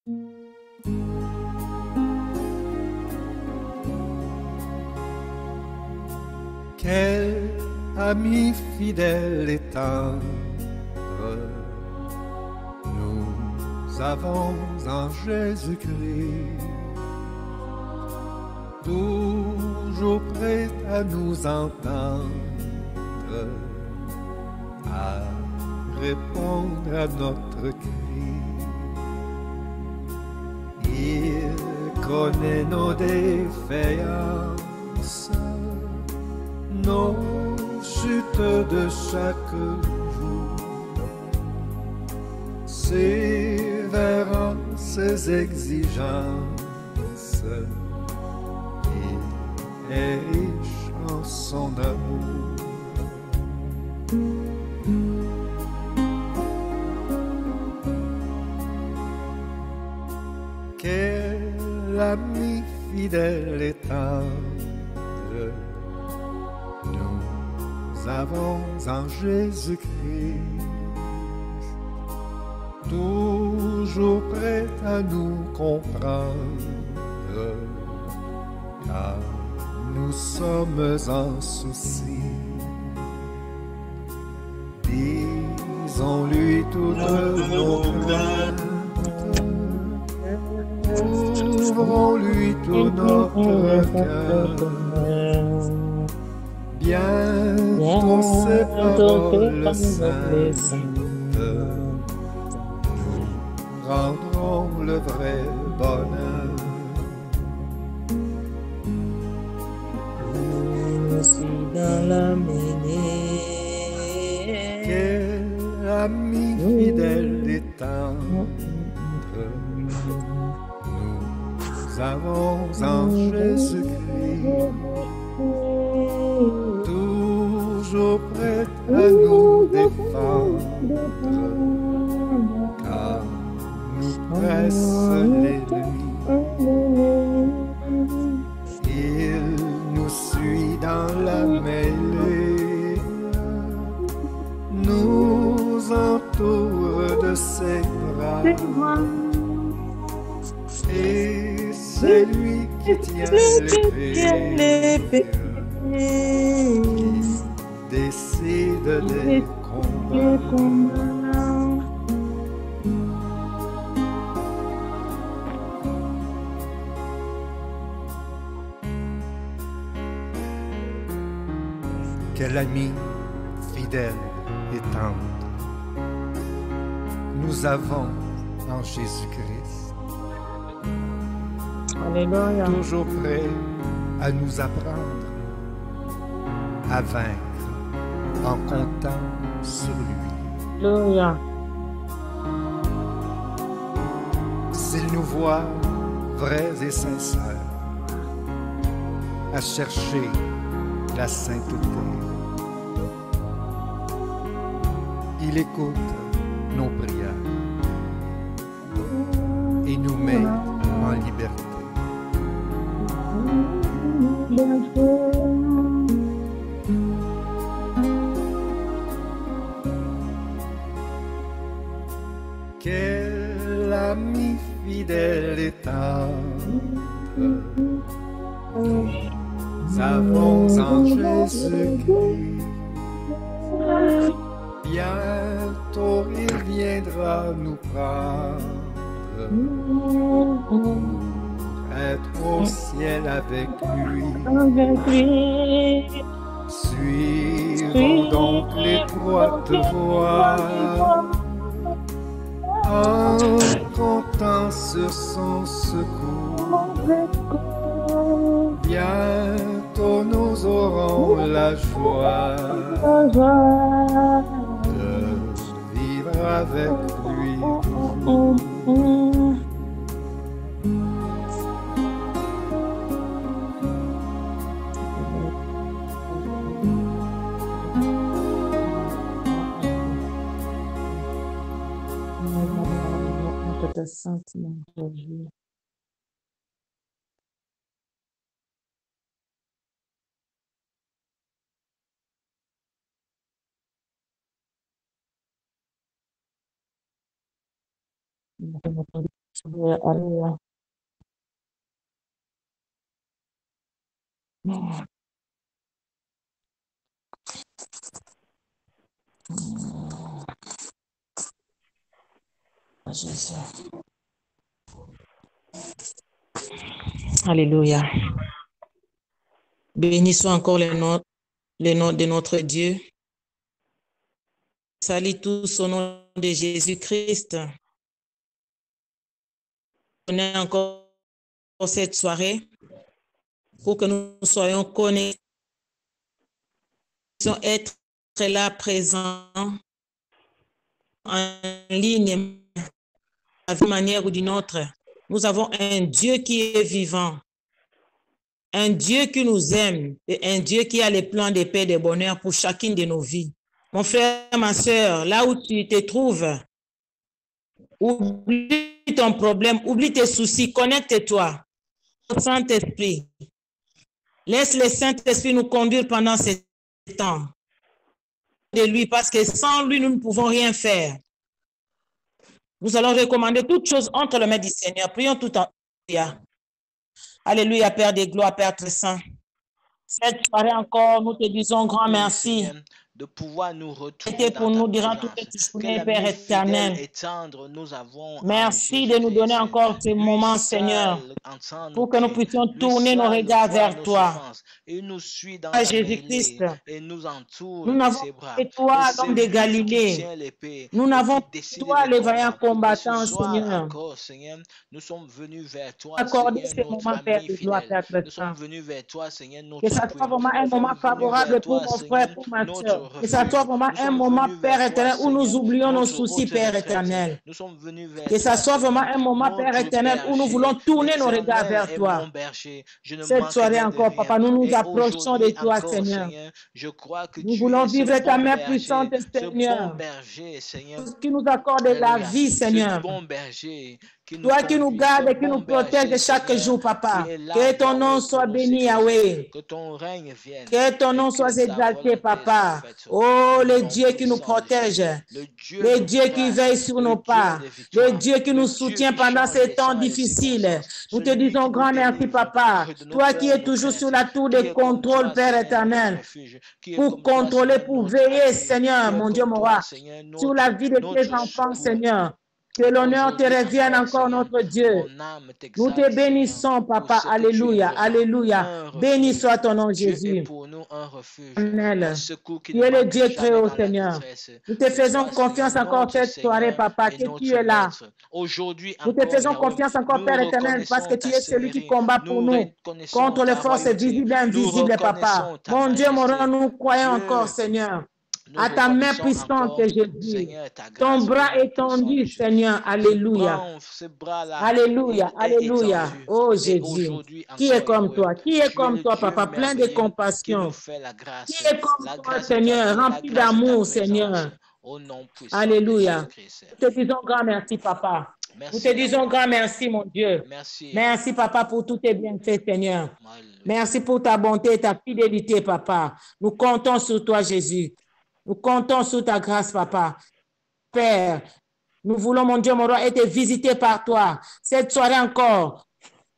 Quel ami fidèle et tendre nous avons en Jésus-Christ, toujours prêt à nous entendre, à répondre à notre cri. Il connaît nos défaillances, nos chutes de chaque jour, sévérant ses exigences. Il est riche en son amour. Quel ami fidèle et tendre nous avons en Jésus-Christ, toujours prêt à nous comprendre, car nous sommes en souci. Disons-lui toutes nos craintes, ouvrons-lui tout notre cœur. Bientôt ces paroles saintes nous rendront le vrai bonheur. Je suis dans la mêlée. Quel ami fidèle et tendre nous avons en Jésus-Christ, toujours prêt à nous défendre, car nous presse l'ennemi. Il nous suit dans la mêlée, nous entoure de ses bras, et c'est lui qui tient l'épée, qui décide des combats. Quel ami fidèle et tendre nous avons en Jésus-Christ, Alléluia. toujours prêt à nous apprendre à vaincre en comptant sur lui. Alléluia. S'il nous voit vrais et sincères, à chercher la sainteté, il écoute nos prières et nous met en liberté. Quel ami fidèle et tendre nous avons en Jésus-Christ, bientôt il viendra nous prendre pour être au ciel avec lui. Suivons donc l'étroite voie en comptant sur son secours. Bientôt nous aurons la joie de vivre avec lui toujours. Te sentir en Dieu. Alléluia. Jésus. Alléluia. Bénissons encore le nom de notre Dieu. Salut tous au nom de Jésus-Christ. On est encore cette soirée pour que nous soyons connectés, être là présents en ligne, d'une manière ou d'une autre. Nous avons un Dieu qui est vivant, un Dieu qui nous aime et un Dieu qui a les plans de paix et de bonheur pour chacune de nos vies. Mon frère, ma soeur, là où tu te trouves, oublie ton problème, oublie tes soucis, connecte-toi au Saint-Esprit. Laisse le Saint-Esprit nous conduire pendant ce temps de lui, parce que sans lui, nous ne pouvons rien faire. Nous allons recommander toutes choses entre les mains du Seigneur. Prions tout en Alléluia. Alléluia, Père des gloires, Père très saint. Cette soirée encore, nous te disons grand merci. De pouvoir nous retrouver pour nous durant toute cette journée, Père éternel. Merci de nous donner encore ce moment, Seigneur, pour que nous puissions tourner nos regards vers toi. Et nous suit dans Jésus-Christ. Et nous entoure nous n'avons que toi, l'homme de Galilée. Nous n'avons que toi, les vaillants combattants, Seigneur. Encore, Seigneur, nous sommes venus vers toi, Accordez Seigneur, ce moment, Père de gloire, Père très nous sommes venus vers toi, Seigneur, notre que ça soit vraiment un moment favorable pour mon frère, pour ma soeur. Que ça soit vraiment un moment, Père éternel, où nous oublions nos soucis, Père éternel. Que ça soit vraiment un moment, Père éternel, où nous voulons tourner nos regards vers toi. Cette soirée encore, Papa, nous nous approchons de toi, Seigneur. Nous voulons vivre ta main puissante, Seigneur, qui nous accorde la vie, Seigneur. Toi qui nous gardes et qui nous protège chaque jour, Papa. Que ton nom soit béni, Yahweh. Que ton règne vienne. Que ton nom soit exalté, Papa. Oh, le Dieu qui nous protège. Le Dieu qui veille sur nos pas. Le Dieu qui nous soutient pendant ces temps difficiles. Nous te disons grand merci, Papa. Toi qui es toujours sur la tour de contrôle, Père éternel. Pour contrôler, pour veiller, Seigneur, mon Dieu, mon roi. Sur la vie de tes enfants, Seigneur. Que l'honneur te revienne encore, notre Dieu. Nous te bénissons, Papa. Alléluia. Alléluia. Béni soit ton nom, Jésus. Amen. Tu es le Dieu très haut, Seigneur. Nous te faisons confiance encore cette soirée, Papa, que tu es là. Nous te faisons confiance encore, Père éternel, parce que tu es celui qui combat pour nous contre les forces visibles et invisibles, Papa. Mon Dieu, mon roi, nous croyons encore, Seigneur. À ta main puissante, Jésus. Ton bras étendu, Seigneur. Alléluia. Alléluia. Alléluia. Oh Jésus. Qui est comme toi? Qui est comme toi, Papa? Plein de compassion. Qui est comme toi, Seigneur? Rempli d'amour, Seigneur. Alléluia. Nous te disons grand merci, Papa. Nous te disons grand merci, mon Dieu. Merci, Papa, pour tous tes bienfaits, Seigneur. Merci pour ta bonté et ta fidélité, Papa. Nous comptons sur toi, Jésus. Nous comptons sur ta grâce, Papa. Père, nous voulons, mon Dieu, mon roi, être visités par toi. Cette soirée encore,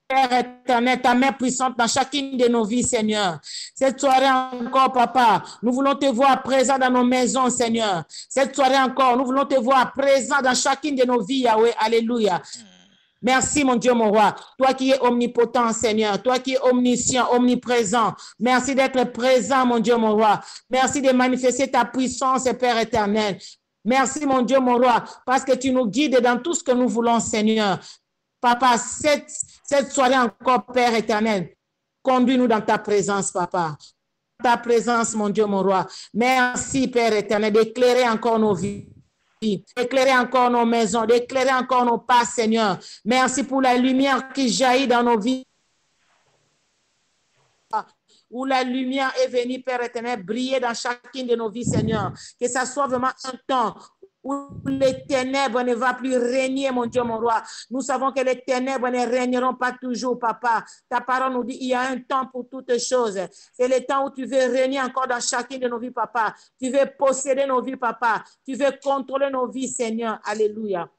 Père éternel, ta main puissante dans chacune de nos vies, Seigneur. Cette soirée encore, Papa, nous voulons te voir présent dans nos maisons, Seigneur. Cette soirée encore, nous voulons te voir présent dans chacune de nos vies, Yahweh. Alléluia. Merci, mon Dieu, mon roi. Toi qui es omnipotent, Seigneur. Toi qui es omniscient, omniprésent. Merci d'être présent, mon Dieu, mon roi. Merci de manifester ta puissance, Père éternel. Merci, mon Dieu, mon roi, parce que tu nous guides dans tout ce que nous voulons, Seigneur. Papa, cette soirée encore, Père éternel, conduis-nous dans ta présence, Papa. Ta présence, mon Dieu, mon roi. Merci, Père éternel, d'éclairer encore nos vies. D'éclairer encore nos maisons, d'éclairer encore nos pas, Seigneur. Merci pour la lumière qui jaillit dans nos vies. Où la lumière est venue, Père éternel, briller dans chacune de nos vies, Seigneur. Que ça soit vraiment un temps où les ténèbres ne vont plus régner, mon Dieu, mon roi. Nous savons que les ténèbres ne régneront pas toujours, Papa. Ta parole nous dit qu'il y a un temps pour toutes choses. C'est le temps où tu veux régner encore dans chacune de nos vies, Papa. Tu veux posséder nos vies, Papa. Tu veux contrôler nos vies, Seigneur. Alléluia.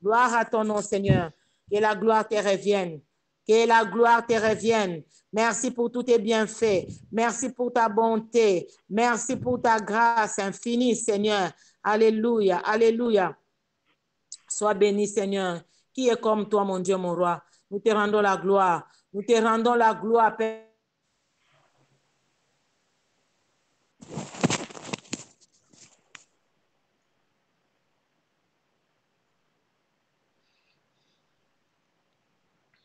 Gloire à ton nom, Seigneur. Que la gloire te revienne. Que la gloire te revienne. Merci pour tous tes bienfaits. Merci pour ta bonté. Merci pour ta grâce infinie, Seigneur. Alléluia, alléluia. Sois béni, Seigneur. Qui est comme toi, mon Dieu, mon roi? Nous te rendons la gloire. Nous te rendons la gloire, Père.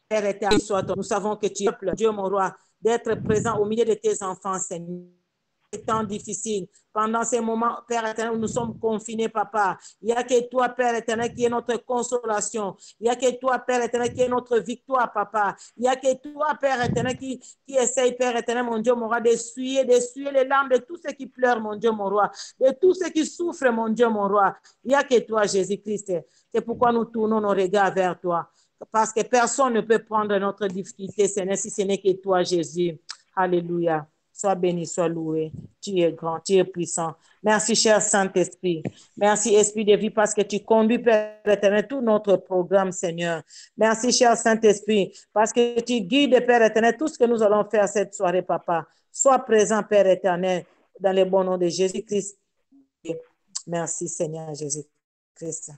Père éternel, soit toi. Nous savons que tu es peuple, Dieu, mon roi, d'être présent au milieu de tes enfants, Seigneur. C'est temps difficile. Pendant ces moments, Père éternel, où nous sommes confinés, Papa. Il n'y a que toi, Père éternel, qui est notre consolation. Il n'y a que toi, Père éternel, qui est notre victoire, Papa. Il n'y a que toi, Père éternel, qui essaye, Père éternel, mon Dieu, mon roi, d'essuyer les larmes de tous ceux qui pleurent, mon Dieu, mon roi, de tous ceux qui souffrent, mon Dieu, mon roi. Il n'y a que toi, Jésus-Christ. C'est pourquoi nous tournons nos regards vers toi. Parce que personne ne peut prendre notre difficulté, Seigneur, si ce n'est que toi, Jésus. Alléluia. Sois béni, sois loué. Tu es grand, tu es puissant. Merci, cher Saint-Esprit. Merci, Esprit de vie, parce que tu conduis, Père éternel, tout notre programme, Seigneur. Merci, cher Saint-Esprit, parce que tu guides, Père éternel, tout ce que nous allons faire cette soirée, Papa. Sois présent, Père éternel, dans le bon nom de Jésus-Christ. Merci, Seigneur Jésus-Christ.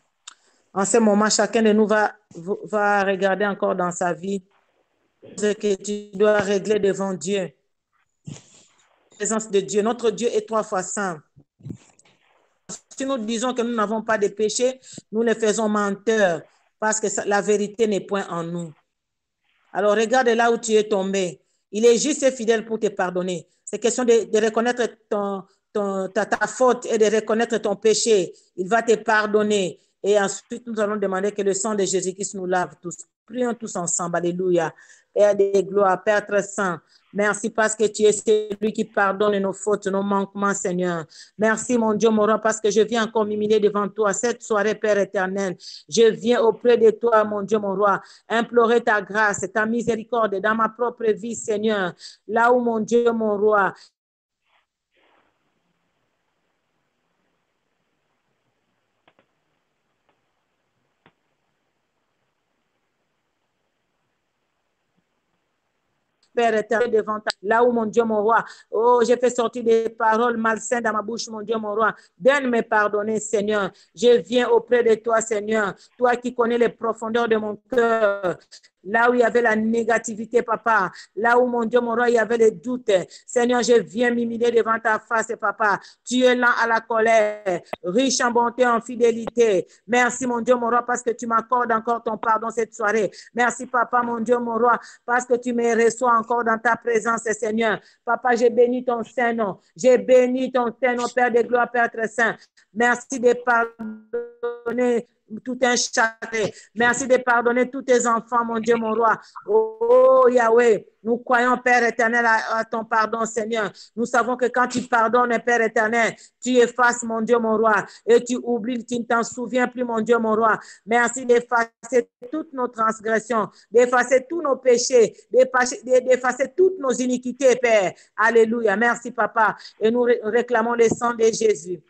En ce moment, chacun de nous va regarder encore dans sa vie ce que tu dois régler devant Dieu. Présence de Dieu. Notre Dieu est 3 fois saint. Si nous disons que nous n'avons pas de péché, nous les faisons menteurs parce que la vérité n'est point en nous. Alors, regarde là où tu es tombé. Il est juste et fidèle pour te pardonner. C'est question de reconnaître ta faute et de reconnaître ton péché. Il va te pardonner. Et ensuite, nous allons demander que le sang de Jésus-Christ nous lave tous. Prions tous ensemble. Alléluia. Père de gloire, Père très saint, merci parce que tu es celui qui pardonne nos fautes, nos manquements, Seigneur. Merci, mon Dieu, mon roi, parce que je viens encore m'humilier devant toi cette soirée, Père éternel. Je viens auprès de toi, mon Dieu, mon roi, implorer ta grâce, ta miséricorde dans ma propre vie, Seigneur. Là où, mon Dieu, mon roi, Père éternel, devant toi, là où, mon Dieu, mon roi, oh, j'ai fait sortir des paroles malsaines dans ma bouche, mon Dieu, mon roi. Donne-moi pardonner, Seigneur. Je viens auprès de toi, Seigneur. Toi qui connais les profondeurs de mon cœur. Là où il y avait la négativité, Papa. Là où, mon Dieu, mon roi, il y avait les doutes. Seigneur, je viens m'humilier devant ta face, Papa. Tu es lent à la colère, riche en bonté, en fidélité. Merci, mon Dieu, mon roi, parce que tu m'accordes encore ton pardon cette soirée. Merci, Papa, mon Dieu, mon roi, parce que tu me reçois encore dans ta présence, Seigneur. Papa, j'ai béni ton Saint-Nom. J'ai béni ton Saint-Nom, Père de gloire, Père très saint. Merci de pardonner tout un château. Merci de pardonner tous tes enfants, mon Dieu, mon roi. Oh, Yahweh, nous croyons, Père éternel, à ton pardon, Seigneur. Nous savons que quand tu pardonnes, Père éternel, tu effaces, mon Dieu, mon roi, et tu oublies, tu ne t'en souviens plus, mon Dieu, mon roi. Merci d'effacer toutes nos transgressions, d'effacer tous nos péchés, d'effacer toutes nos iniquités, Père. Alléluia. Merci, Papa. Et nous réclamons le sang de Jésus.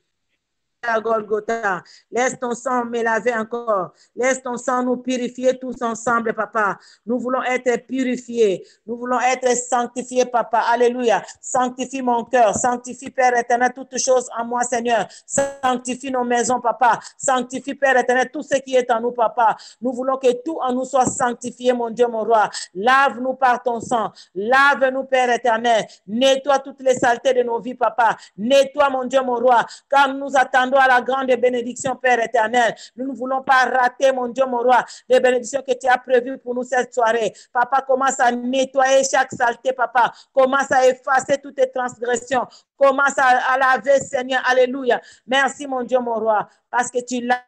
À Golgotha. Laisse ton sang me laver encore. Laisse ton sang nous purifier tous ensemble, Papa. Nous voulons être purifiés. Nous voulons être sanctifiés, Papa. Alléluia. Sanctifie mon cœur. Sanctifie, Père éternel, toutes choses en moi, Seigneur. Sanctifie nos maisons, Papa. Sanctifie, Père éternel, tout ce qui est en nous, Papa. Nous voulons que tout en nous soit sanctifié, mon Dieu, mon roi. Lave-nous par ton sang. Lave-nous, Père éternel. Nettoie toutes les saletés de nos vies, Papa. Nettoie, mon Dieu, mon roi. Car nous attendons à la grande bénédiction, Père éternel. Nous ne voulons pas rater, mon Dieu, mon roi, les bénédictions que tu as prévues pour nous cette soirée. Papa, commence à nettoyer chaque saleté, Papa. Commence à effacer toutes tes transgressions. Commence à laver, Seigneur. Alléluia. Merci, mon Dieu, mon roi, parce que tu laves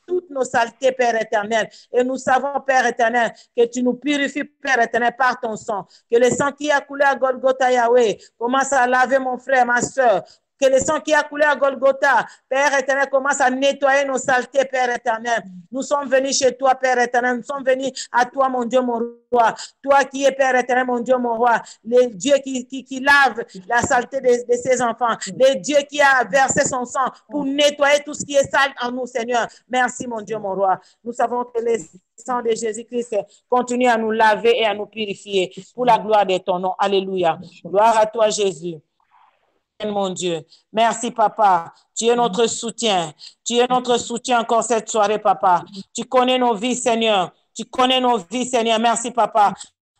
toutes nos saletés, Père éternel. Et nous savons, Père éternel, que tu nous purifies, Père éternel, par ton sang. Que le sang qui a coulé à Golgotha, Yahweh, commence à laver mon frère, ma soeur. Que le sang qui a coulé à Golgotha, Père éternel, commence à nettoyer nos saletés, Père éternel. Nous sommes venus chez toi, Père éternel. Nous sommes venus à toi, mon Dieu, mon roi. Toi qui es Père éternel, mon Dieu, mon roi. Le Dieu qui lave la saleté de ses enfants. Le Dieu qui a versé son sang pour nettoyer tout ce qui est sale en nous, Seigneur. Merci, mon Dieu, mon roi. Nous savons que le sang de Jésus-Christ continue à nous laver et à nous purifier pour la gloire de ton nom. Alléluia. Gloire à toi, Jésus. Mon Dieu. Merci, Papa. Tu es notre soutien. Tu es notre soutien encore cette soirée, Papa. Tu connais nos vies, Seigneur. Tu connais nos vies, Seigneur. Merci, Papa.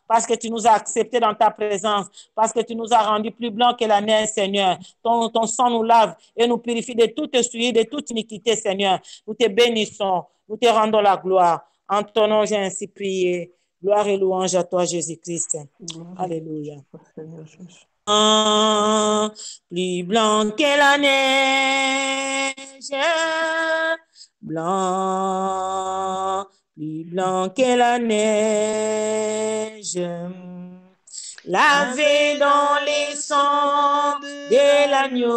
Parce que tu nous as acceptés dans ta présence. Parce que tu nous as rendus plus blancs que la neige, Seigneur. Ton sang nous lave et nous purifie de toute souillure, de toute iniquité, Seigneur. Nous te bénissons. Nous te rendons la gloire. En ton nom, j'ai ainsi prié. Gloire et louange à toi, Jésus-Christ. Alléluia. Plus blanc que la neige, blanc, plus blanc que la neige, lavé dans les sangs de l'agneau,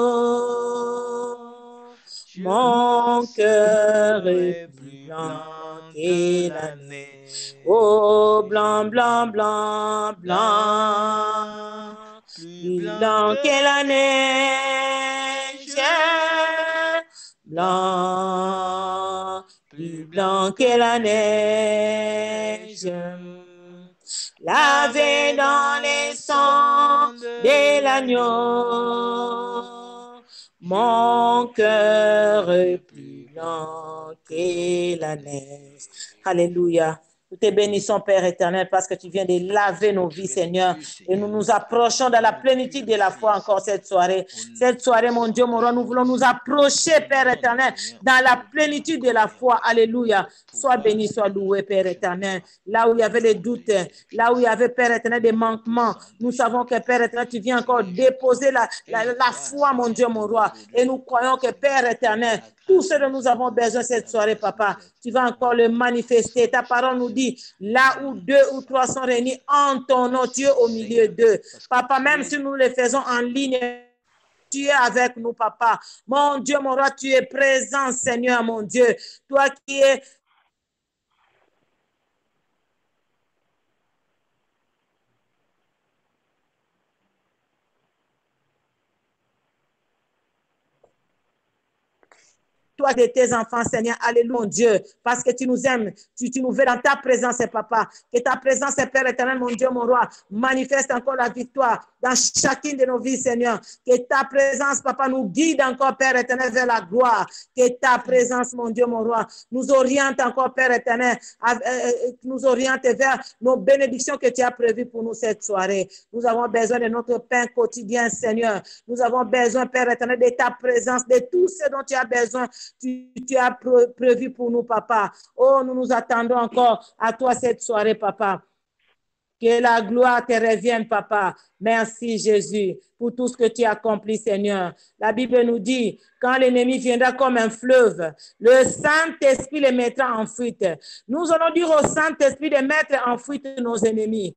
mon cœur est plus blanc que la neige. Oh, blanc, blanc, blanc, blanc. Plus blanc que la neige, blanc, plus blanc que la neige, lavé dans les sangs de l'agneau, mon cœur est plus blanc que la neige. Alléluia. Nous te bénissons, Père éternel, parce que tu viens de laver nos vies, Seigneur. Et nous nous approchons dans la plénitude de la foi encore cette soirée. Cette soirée, mon Dieu, mon roi, nous voulons nous approcher, Père éternel, dans la plénitude de la foi. Alléluia. Sois béni, sois loué, Père éternel. Là où il y avait des doutes, là où il y avait, Père éternel, des manquements, nous savons que, Père éternel, tu viens encore déposer la foi, mon Dieu, mon roi. Et nous croyons que, Père éternel, tout ce dont nous avons besoin cette soirée, Papa, tu vas encore le manifester. Ta parole nous dit, là où 2 ou 3 sont réunis en ton nom, tu es au milieu d'eux. Papa, même si nous le faisons en ligne, tu es avec nous, Papa. Mon Dieu, mon roi, tu es présent, Seigneur, mon Dieu. Toi qui es toi de tes enfants, Seigneur, alléluia, mon Dieu, parce que tu nous aimes, tu nous veux dans ta présence, Papa, que ta présence, Père éternel, mon Dieu, mon roi, manifeste encore la victoire dans chacune de nos vies, Seigneur, que ta présence, Papa, nous guide encore, Père éternel, vers la gloire, que ta présence, mon Dieu, mon roi, nous oriente encore, Père éternel, nous oriente vers nos bénédictions que tu as prévues pour nous cette soirée. Nous avons besoin de notre pain quotidien, Seigneur, nous avons besoin, Père éternel, de ta présence, de tout ce dont tu as besoin. Tu as prévu pour nous, Papa. Oh, nous nous attendons encore à toi cette soirée, Papa. Que la gloire te revienne, Papa. Merci, Jésus, pour tout ce que tu as accompli, Seigneur. La Bible nous dit, quand l'ennemi viendra comme un fleuve, le Saint-Esprit les mettra en fuite. Nous allons dire au Saint-Esprit de mettre en fuite nos ennemis.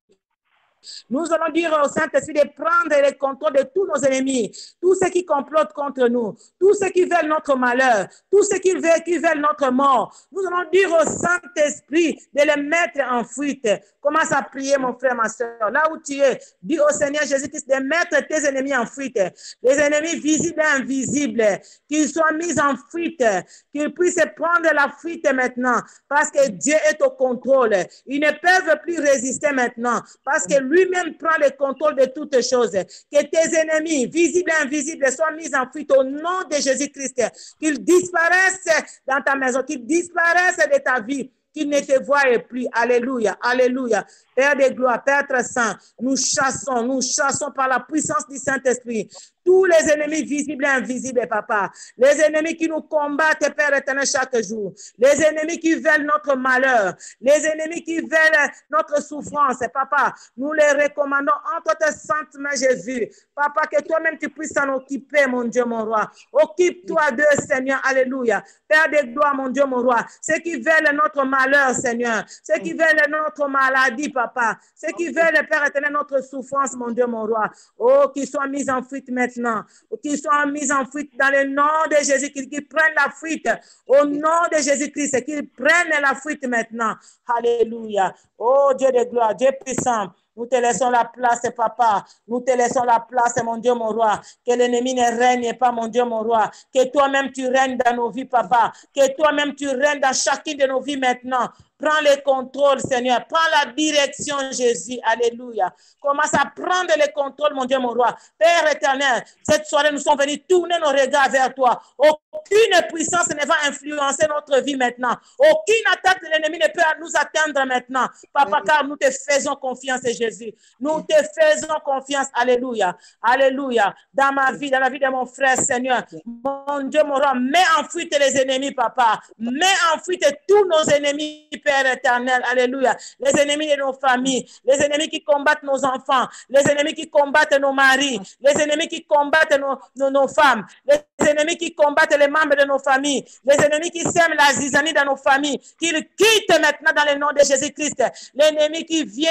Nous allons dire au Saint-Esprit de prendre le contrôle de tous nos ennemis, tous ceux qui complotent contre nous, tous ceux qui veulent notre malheur, tous ceux qui veulent notre mort. Nous allons dire au Saint-Esprit de les mettre en fuite. Commence à prier, mon frère, ma soeur. Là où tu es, dis au Seigneur Jésus-Christ de mettre tes ennemis en fuite. Les ennemis visibles et invisibles, qu'ils soient mis en fuite, qu'ils puissent prendre la fuite maintenant, parce que Dieu est au contrôle. Ils ne peuvent plus résister maintenant, parce que lui-même prend le contrôle de toutes choses. Que tes ennemis, visibles et invisibles, soient mis en fuite au nom de Jésus-Christ. Qu'ils disparaissent dans ta maison, qu'ils disparaissent de ta vie, qu'ils ne te voient plus. Alléluia, alléluia. Père de gloire, Père très saint, nous chassons par la puissance du Saint-Esprit tous les ennemis visibles et invisibles, Papa. Les ennemis qui nous combattent, Père éternel, chaque jour. Les ennemis qui veulent notre malheur. Les ennemis qui veulent notre souffrance, Papa. Nous les recommandons entre tes saintes mains, Jésus. Papa, que toi-même tu puisses s'en occuper, mon Dieu, mon roi. Occupe-toi d'eux, Seigneur. Alléluia. Père de gloire, mon Dieu, mon roi. Ceux qui veulent notre malheur, Seigneur. Ceux qui veulent notre maladie, Papa. Ceux qui veulent, Père éternel, notre souffrance, mon Dieu, mon roi. Oh, qu'ils soient mis en fuite maintenant. maintenant, qui sont mis en fuite dans le nom de Jésus, qu'ils prennent la fuite au nom de Jésus-Christ, qu'ils prennent la fuite maintenant. Alléluia. Oh Dieu de gloire, Dieu puissant. Nous te laissons la place, papa. Nous te laissons la place, mon Dieu, mon roi. Que l'ennemi ne règne pas, mon Dieu, mon roi. Que toi-même tu règnes dans nos vies, papa. Que toi-même tu règnes dans chacune de nos vies maintenant. Prends le contrôle, Seigneur. Prends la direction, Jésus. Alléluia. Commence à prendre le contrôle, mon Dieu, mon roi. Père éternel, cette soirée, nous sommes venus tourner nos regards vers toi. Aucune puissance ne va influencer notre vie maintenant. Aucune attaque de l'ennemi ne peut nous atteindre maintenant. Papa, car nous te faisons confiance, Jésus. Nous te faisons confiance. Alléluia. Alléluia. Dans ma vie, dans la vie de mon frère, Seigneur. Mon Dieu, mon roi, mets en fuite les ennemis, papa. Mets en fuite tous nos ennemis, Père éternel. Alléluia. Les ennemis de nos familles, les ennemis qui combattent nos enfants, les ennemis qui combattent nos maris, les ennemis qui combattent nos femmes, les ennemis qui combattent les membres de nos familles, les ennemis qui sèment la zizanie dans nos familles, qu'ils quittent maintenant dans le nom de Jésus-Christ. L'ennemi qui vient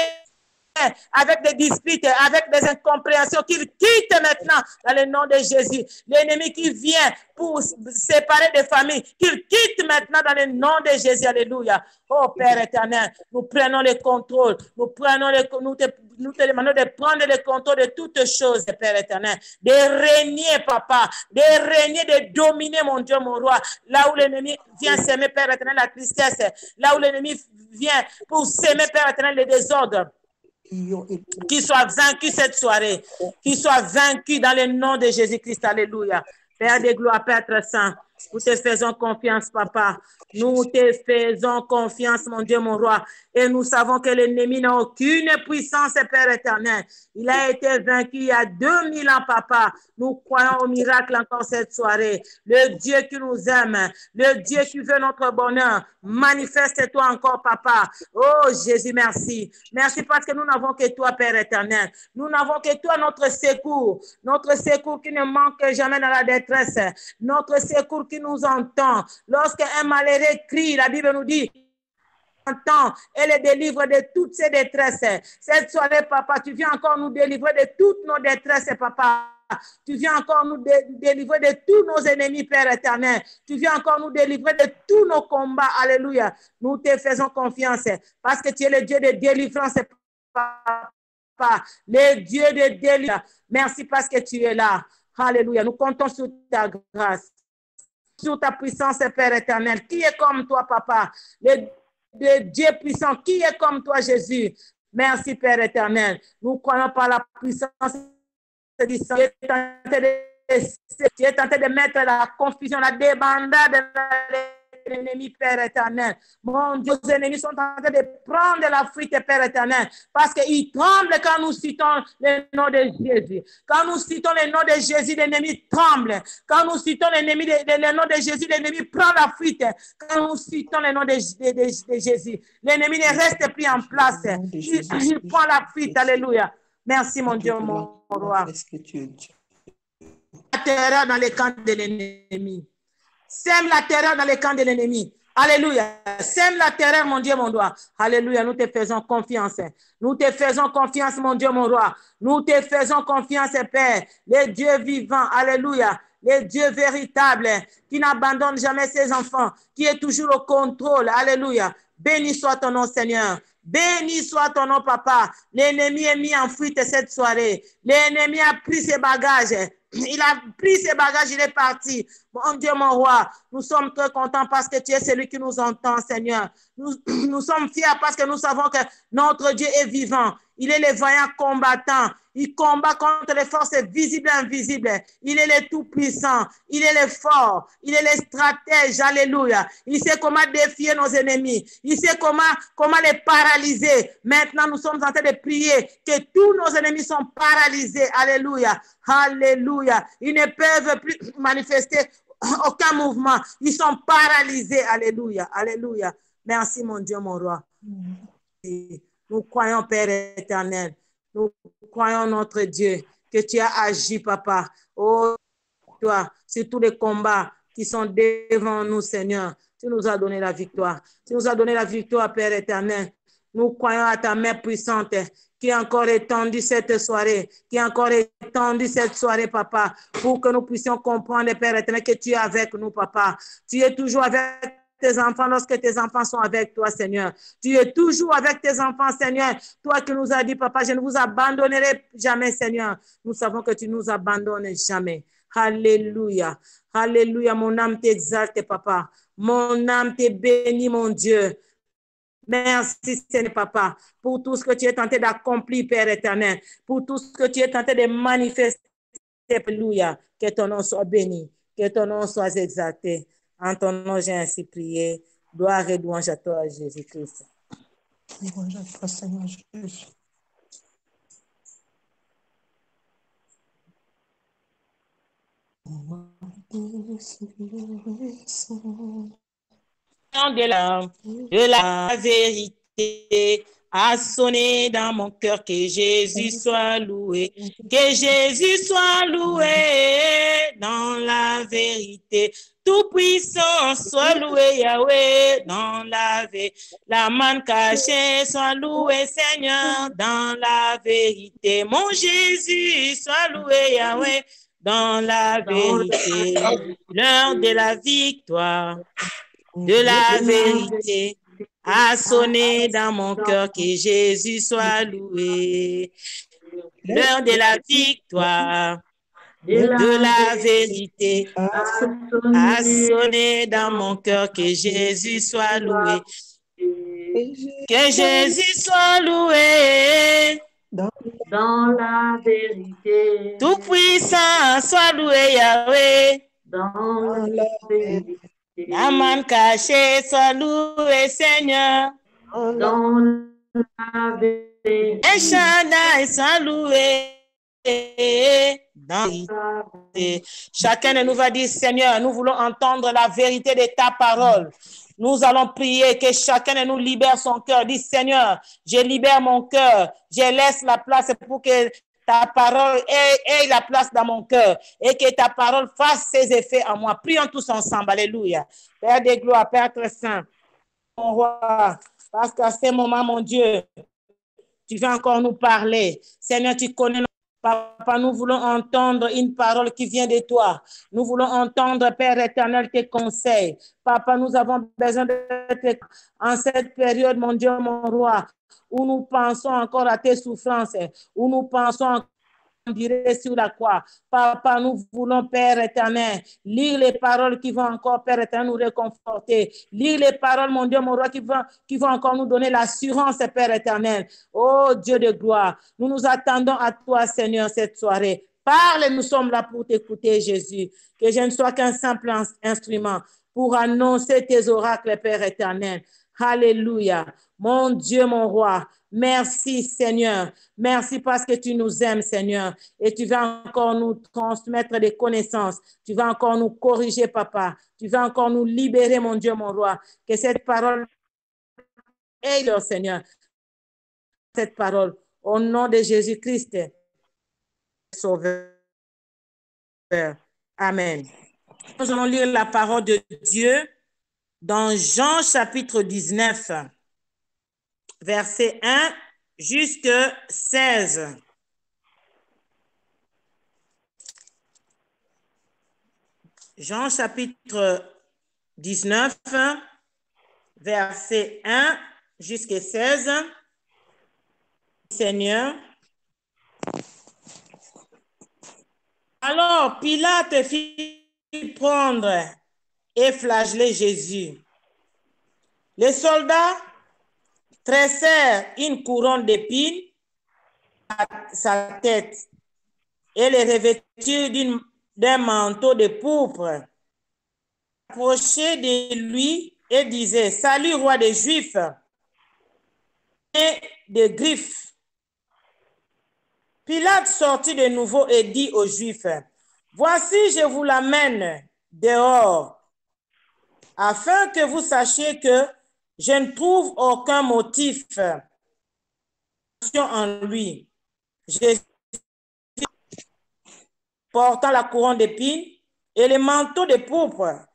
avec des disputes, avec des incompréhensions, qu'il quitte maintenant dans le nom de Jésus. L'ennemi qui vient pour séparer des familles, qu'il quitte maintenant dans le nom de Jésus. Alléluia. Oh Père éternel, nous prenons le contrôle, nous te demandons de prendre le contrôle de toutes choses, Père éternel, de régner, papa, de régner, de dominer, mon Dieu, mon roi, là où l'ennemi vient s'aimer, Père éternel, la tristesse, là où l'ennemi vient pour s'aimer, Père éternel, le désordre. Qu'il soit vaincu cette soirée, qu'il soit vaincu dans le nom de Jésus-Christ. Alléluia. Père de gloire, Père très saint, nous te faisons confiance, papa. Nous te faisons confiance, mon Dieu, mon roi. Et nous savons que l'ennemi n'a aucune puissance, Père éternel. Il a été vaincu il y a 2000 ans, papa. Nous croyons au miracle encore cette soirée. Le Dieu qui nous aime, le Dieu qui veut notre bonheur, manifeste-toi encore, papa. Oh Jésus, merci. Merci parce que nous n'avons que toi, Père éternel. Nous n'avons que toi, notre secours qui ne manque jamais dans la détresse, notre secours qui nous entend. Lorsqu'un malheureux crie, la Bible nous dit, entend et le délivre de toutes ses détresses. Cette soirée, papa, tu viens encore nous délivrer de toutes nos détresses, papa. Tu viens encore nous délivrer de tous nos ennemis, Père éternel. Tu viens encore nous délivrer de tous nos combats. Alléluia. Nous te faisons confiance parce que tu es le Dieu de délivrance, papa. Le Dieu de délivrance. Merci parce que tu es là. Alléluia. Nous comptons sur ta grâce, sur ta puissance, Père éternel. Qui est comme toi, papa? Le Dieu puissant, qui est comme toi, Jésus? Merci, Père éternel. Nous croyons par la puissance du sang. Tu es tenté de mettre la confusion, la débandade de l'ennemi, Père éternel. Mon Dieu, les ennemis sont en train de prendre la fuite, Père éternel, parce qu'ils tremblent quand nous citons le nom de Jésus. Quand nous citons le nom de Jésus, l'ennemi tremble. Quand nous citons le nom de Jésus, l'ennemi prend la fuite. Quand nous citons le nom de Jésus, l'ennemi ne reste plus en place. Il prend la fuite. Alléluia. Merci, mon Dieu, mon roi. La terreur dans les camps de l'ennemi. Sème la terreur dans les camps de l'ennemi. Alléluia. Sème la terreur, mon Dieu, mon roi. Alléluia. Nous te faisons confiance. Nous te faisons confiance, mon Dieu, mon roi. Nous te faisons confiance, Père. Le Dieu vivant. Alléluia. Le Dieu véritable qui n'abandonne jamais ses enfants, qui est toujours au contrôle. Alléluia. Béni soit ton nom, Seigneur. Béni soit ton nom, papa. L'ennemi est mis en fuite cette soirée. L'ennemi a pris ses bagages. Il a pris ses bagages, il est parti. Mon Dieu, mon roi, nous sommes très contents parce que tu es celui qui nous entend, Seigneur. Nous sommes fiers parce que nous savons que notre Dieu est vivant. Il est le vaillant combattant. Il combat contre les forces visibles et invisibles. Il est le tout-puissant. Il est le fort. Il est le stratège. Alléluia. Il sait comment défier nos ennemis. Il sait comment les paralyser. Maintenant, nous sommes en train de prier que tous nos ennemis sont paralysés. Alléluia. Alléluia. Ils ne peuvent plus manifester aucun mouvement. Ils sont paralysés. Alléluia. Alléluia. Merci, mon Dieu, mon roi. Nous croyons, Père éternel. Nous croyons, notre Dieu, que tu as agi, papa. Oh, toi, sur tous les combats qui sont devant nous, Seigneur. Tu nous as donné la victoire. Tu nous as donné la victoire, Père éternel. Nous croyons à ta main puissante qui a encore étendu cette soirée, qui a encore étendu cette soirée, papa, pour que nous puissions comprendre, Père éternel, que tu es avec nous, papa. Tu es toujours avec tes enfants lorsque tes enfants sont avec toi, Seigneur. Tu es toujours avec tes enfants, Seigneur. Toi qui nous as dit, papa, je ne vous abandonnerai jamais, Seigneur. Nous savons que tu ne nous abandonnes jamais. Alléluia. Alléluia. Mon âme t'exalte, papa. Mon âme te bénit, mon Dieu. Merci, Seigneur, papa, pour tout ce que tu es tenté d'accomplir, Père éternel, pour tout ce que tu es tenté de manifester. Alléluia. Que ton nom soit béni, que ton nom soit exalté. En ton nom, j'ai ainsi prié. Gloire et louange à toi, Jésus-Christ. Louange à toi, Seigneur Jésus. De la vérité a sonné dans mon cœur, que Jésus soit loué, que Jésus soit loué dans la vérité. Tout-puissant soit loué, Yahweh, dans la vérité. La manne cachée soit loué, Seigneur, dans la vérité. Mon Jésus soit loué, Yahweh, dans la vérité. L'heure de la victoire, de la vérité a sonné dans mon cœur, que Jésus soit loué. L'heure de la victoire, de la vérité a sonné dans mon cœur, que Jésus soit loué. Que Jésus soit loué Dans la vérité. Tout-puissant soit loué, Yahweh. Dans la vérité. La manne cachée soit loué, Seigneur. Dans la vérité. Et Shaddai soit loué. Dans la vérité. Chacun de nous va dire, Seigneur, nous voulons entendre la vérité de ta parole. Nous allons prier que chacun de nous libère son cœur. Dis, Seigneur, je libère mon cœur. Je laisse la place pour que ta parole ait la place dans mon cœur et que ta parole fasse ses effets en moi. Prions tous ensemble. Alléluia. Père de gloire, Père très saint, mon roi, parce qu'à ce moment, mon Dieu, tu vas encore nous parler. Seigneur, tu connais notre Papa, nous voulons entendre une parole qui vient de toi. Nous voulons entendre, Père éternel, tes conseils. Papa, nous avons besoin de en cette période, mon Dieu, mon roi, où nous pensons encore à tes souffrances, où nous pensons encore sur la croix. Papa, nous voulons, Père éternel, lire les paroles qui vont encore, Père éternel, nous réconforter. Lire les paroles, mon Dieu, mon roi, qui vont encore nous donner l'assurance, Père éternel. Oh Dieu de gloire, nous nous attendons à toi, Seigneur, cette soirée. Parle, nous sommes là pour t'écouter, Jésus. Que je ne sois qu'un simple instrument pour annoncer tes oracles, Père éternel. Alléluia. Mon Dieu, mon roi, merci, Seigneur. Merci parce que tu nous aimes, Seigneur. Et tu vas encore nous transmettre des connaissances. Tu vas encore nous corriger, Papa. Tu vas encore nous libérer, mon Dieu, mon roi. Que cette parole aide, Seigneur. Cette parole, au nom de Jésus-Christ, Sauveur. Amen. Nous allons lire la parole de Dieu dans Jean chapitre 19, verset 1 jusqu'à 16. Jean chapitre 19, verset 1 jusqu'à 16. Seigneur. Alors Pilate fit prendre et flageller Jésus. Les soldats tressèrent une couronne d'épines à sa tête et les revêtirent d'un manteau de pourpre. Approchaient de lui et disaient, salut roi des Juifs, et de griffes. Pilate sortit de nouveau et dit aux Juifs, voici, je vous l'amène dehors, afin que vous sachiez que je ne trouve aucun motif en lui. Jésus, portant la couronne d'épines et le manteau de pourpre,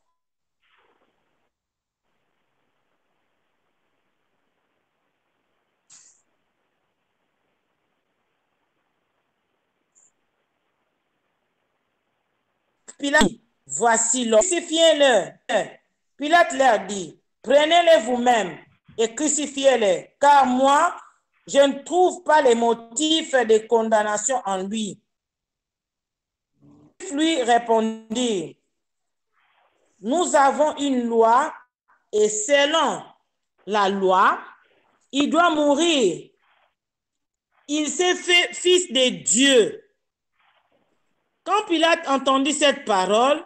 Pilate, voici l'homme, crucifiez-le. Pilate leur dit, prenez-le vous-même et crucifiez-le, car moi, je ne trouve pas les motifs de condamnation en lui. Lui répondit, nous avons une loi et selon la loi, il doit mourir. Il s'est fait fils de Dieu. Quand Pilate entendit cette parole,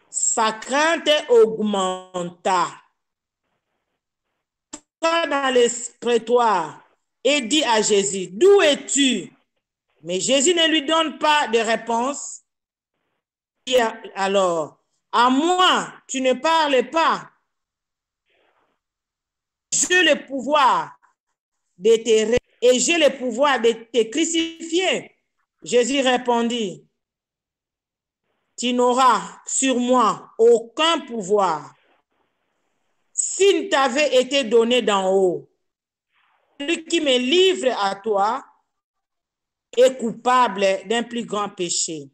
sa crainte augmenta. Il entra dans le prétoire et dit à Jésus, d'où es-tu? Mais Jésus ne lui donne pas de réponse. Alors, à moi, tu ne parles pas. J'ai le pouvoir de te et j'ai le pouvoir de te crucifier. Jésus répondit, tu n'auras sur moi aucun pouvoir. S'il t'avait été donné d'en haut, celui qui me livre à toi est coupable d'un plus grand péché.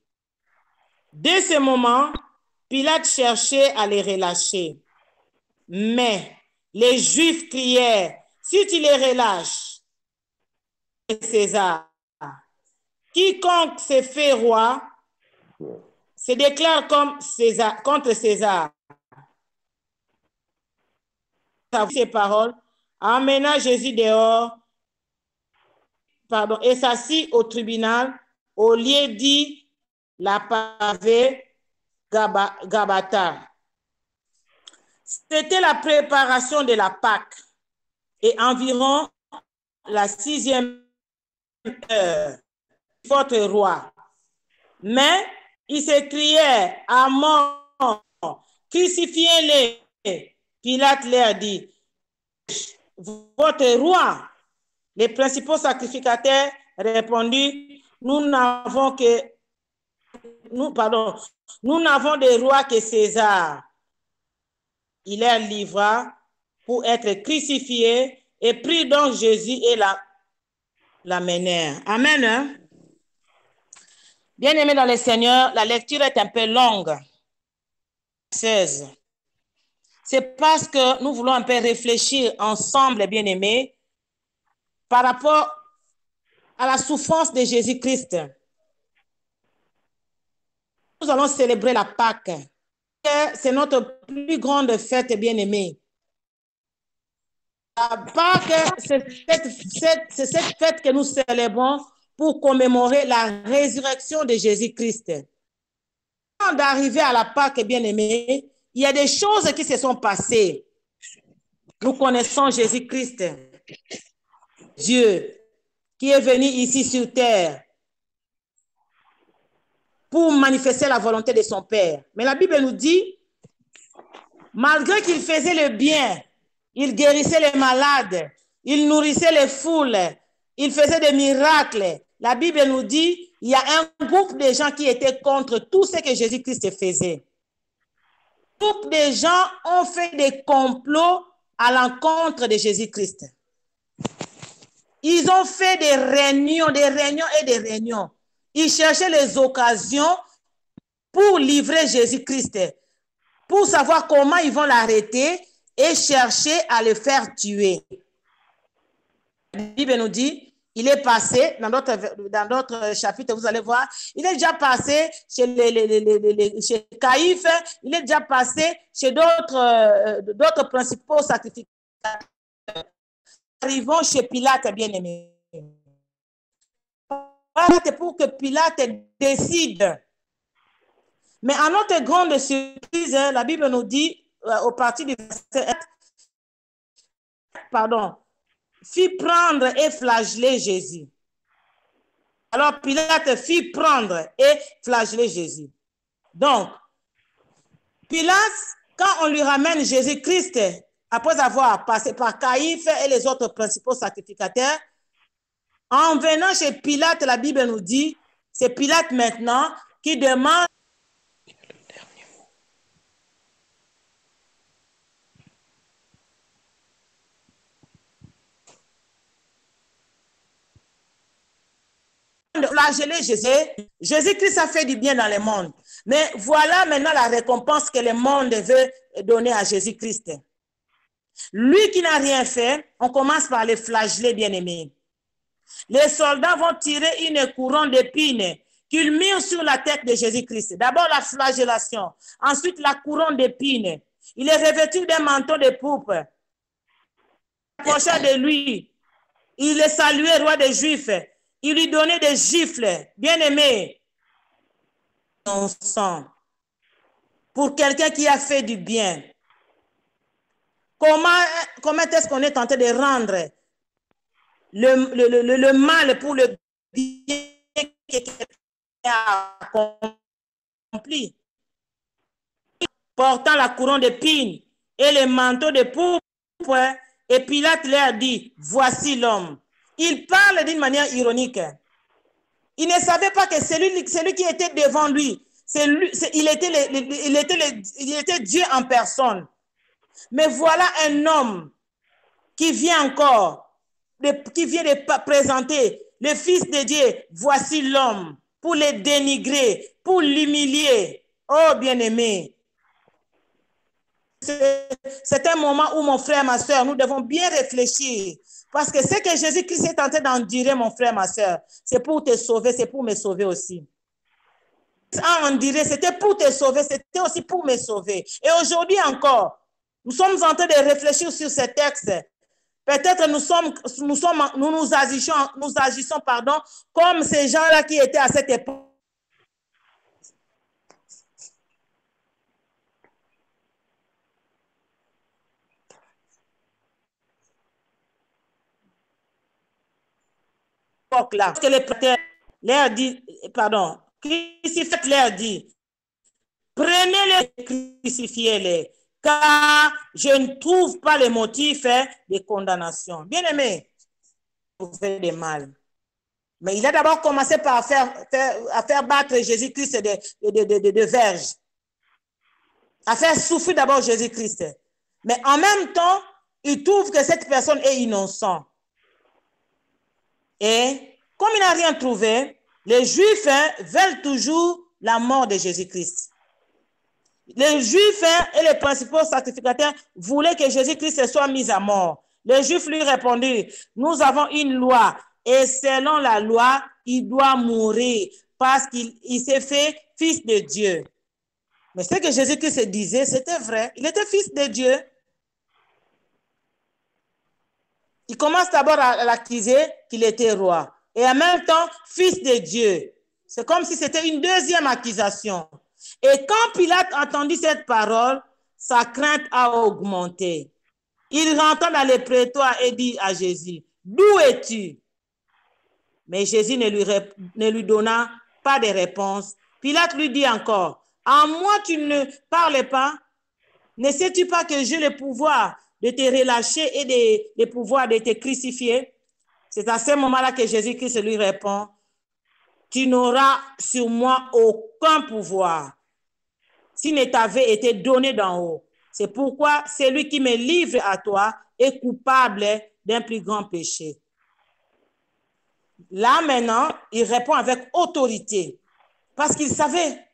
Dès ce moment, Pilate cherchait à les relâcher. Mais les Juifs crièrent, si tu les relâches, César, quiconque se fait roi se déclare comme César, contre César. Ces paroles emmena Jésus dehors et s'assit au tribunal au lieu dit la pavée Gabata. C'était la préparation de la Pâque et environ la 6e heure. Votre roi. Mais il s'écriait à mort, crucifiez-les. Pilate leur dit, votre roi. Les principaux sacrificateurs répondit, nous n'avons de roi que César. Il leur livra pour être crucifié et prit donc Jésus et l'amenèrent. Amen. Hein? Bien-aimés dans le Seigneur, la lecture est un peu longue. 16. C'est parce que nous voulons un peu réfléchir ensemble, bien-aimés, par rapport à la souffrance de Jésus-Christ. Nous allons célébrer la Pâque. C'est notre plus grande fête, bien-aimée. La Pâque, c'est cette fête que nous célébrons pour commémorer la résurrection de Jésus-Christ. Avant d'arriver à la Pâque, bien-aimée, il y a des choses qui se sont passées. Nous connaissons Jésus-Christ, Dieu, qui est venu ici sur terre pour manifester la volonté de son Père. Mais la Bible nous dit, malgré qu'il faisait le bien, il guérissait les malades, il nourrissait les foules, il faisait des miracles. La Bible nous dit, il y a un groupe de gens qui étaient contre tout ce que Jésus-Christ faisait. Un groupe de gens ont fait des complots à l'encontre de Jésus-Christ. Ils ont fait des réunions et des réunions. Ils cherchaient les occasions pour livrer Jésus-Christ, pour savoir comment ils vont l'arrêter et chercher à le faire tuer. La Bible nous dit, il est passé, dans d'autres chapitres, vous allez voir, il est déjà passé chez Caïphe, il est déjà passé chez d'autres principaux sacrificateurs. Arrivons chez Pilate, bien-aimé. Pour que Pilate décide. Mais à notre grande surprise, la Bible nous dit, au parti du verset 1, fit prendre et flageller Jésus. Alors Pilate fit prendre et flageller Jésus. Donc, Pilate, quand on lui ramène Jésus-Christ, après avoir passé par Caïphe et les autres principaux sacrificateurs, en venant chez Pilate, la Bible nous dit, c'est Pilate maintenant qui demande de flageller Jésus. Jésus-Christ a fait du bien dans le monde. Mais voilà maintenant la récompense que le monde veut donner à Jésus-Christ. Lui qui n'a rien fait, on commence par le flageller, bien-aimé. Les soldats vont tirer une couronne d'épines qu'ils mirent sur la tête de Jésus-Christ. D'abord la flagellation, ensuite la couronne d'épines. Il est revêtu d'un manteau de pourpre. Approcha de lui, il le saluait, roi des Juifs. Il lui donnait des gifles, bien-aimé. Pour quelqu'un qui a fait du bien. Comment est-ce qu'on est tenté de rendre le mal pour le bien que quelqu'un a accompli? Portant la couronne d'épines et le manteau de pourpre, et Pilate leur dit, voici l'homme. Il parle d'une manière ironique. Il ne savait pas que celui qui était devant lui, il était Dieu en personne. Mais voilà un homme qui vient encore, qui vient de présenter le Fils de Dieu. Voici l'homme, pour le dénigrer, pour l'humilier. Oh bien-aimé, c'est un moment où mon frère, ma soeur, nous devons bien réfléchir. Parce que ce que Jésus-Christ est en train d'endurer, mon frère, ma soeur, c'est pour te sauver, c'est pour me sauver aussi. C'était pour te sauver, c'était aussi pour me sauver. Et aujourd'hui encore, nous sommes en train de réfléchir sur ce texte. Peut-être nous agissons comme ces gens-là qui étaient à cette époque. Là, que les prêtres leur dit, pardon, crucifiez leur dit, prenez-les, crucifiez-les, car je ne trouve pas le motif de condamnation. Bien aimé, vous faites des mal. Mais il a d'abord commencé par faire battre Jésus-Christ de verge, à faire souffrir d'abord Jésus-Christ. Mais en même temps, il trouve que cette personne est innocente. Et comme il n'a rien trouvé, les Juifs veulent toujours la mort de Jésus-Christ. Les Juifs et les principaux sacrificateurs voulaient que Jésus-Christ soit mis à mort. Les Juifs lui répondirent, nous avons une loi et selon la loi, il doit mourir parce qu'il s'est fait fils de Dieu. Mais ce que Jésus-Christ disait, c'était vrai. Il était fils de Dieu. Il commence d'abord à l'accuser qu'il était roi. Et en même temps, fils de Dieu. C'est comme si c'était une deuxième accusation. Et quand Pilate entendit cette parole, sa crainte a augmenté. Il rentra dans le prétoire et dit à Jésus, « D'où es-tu » Mais Jésus ne lui donna pas de réponse. Pilate lui dit encore, « À moi tu ne parles pas? Ne sais-tu pas que j'ai le pouvoir de te relâcher et le pouvoir de te crucifier? » C'est à ce moment-là que Jésus-Christ lui répond, « Tu n'auras sur moi aucun pouvoir s'il ne t'avait été donné d'en haut. C'est pourquoi celui qui me livre à toi est coupable d'un plus grand péché. » Là maintenant, il répond avec autorité parce qu'il savait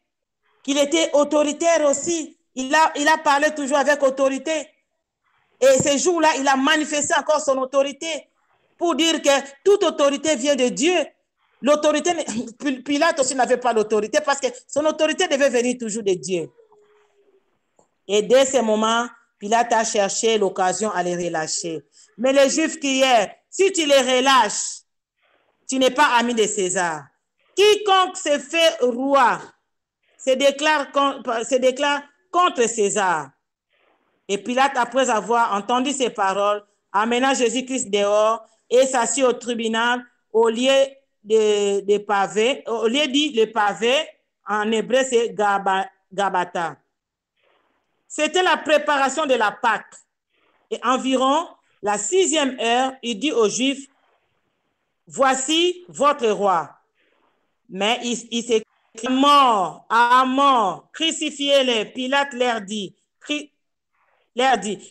qu'il était autoritaire aussi. Il a parlé toujours avec autorité. Et ces jours-là, il a manifesté encore son autorité pour dire que toute autorité vient de Dieu. L'autorité, Pilate aussi n'avait pas l'autorité parce que son autorité devait venir toujours de Dieu. Et dès ce moment, Pilate a cherché l'occasion à les relâcher. Mais les Juifs criaient, si tu les relâches, tu n'es pas ami de César. Quiconque se fait roi se déclare contre César. Et Pilate, après avoir entendu ces paroles, amena Jésus-Christ dehors et s'assit au tribunal au lieu de pavé, au lieu dit le pavé, en hébreu c'est Gabata. C'était la préparation de la Pâque. Et environ la 6e heure, il dit aux Juifs, voici votre roi. Mais il s'est mort, à mort, crucifiez-le. Pilate leur dit,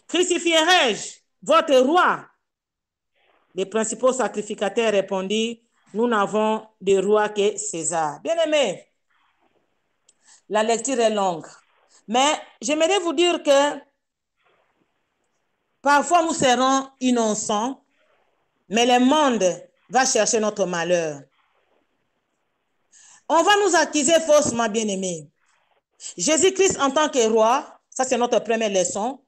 crucifierai-je votre roi? Les principaux sacrificateurs répondirent, nous n'avons de roi que César. Bien-aimés, la lecture est longue. Mais j'aimerais vous dire que parfois nous serons innocents, mais le monde va chercher notre malheur. On va nous accuser faussement, bien-aimés. Jésus-Christ en tant que roi, ça c'est notre première leçon,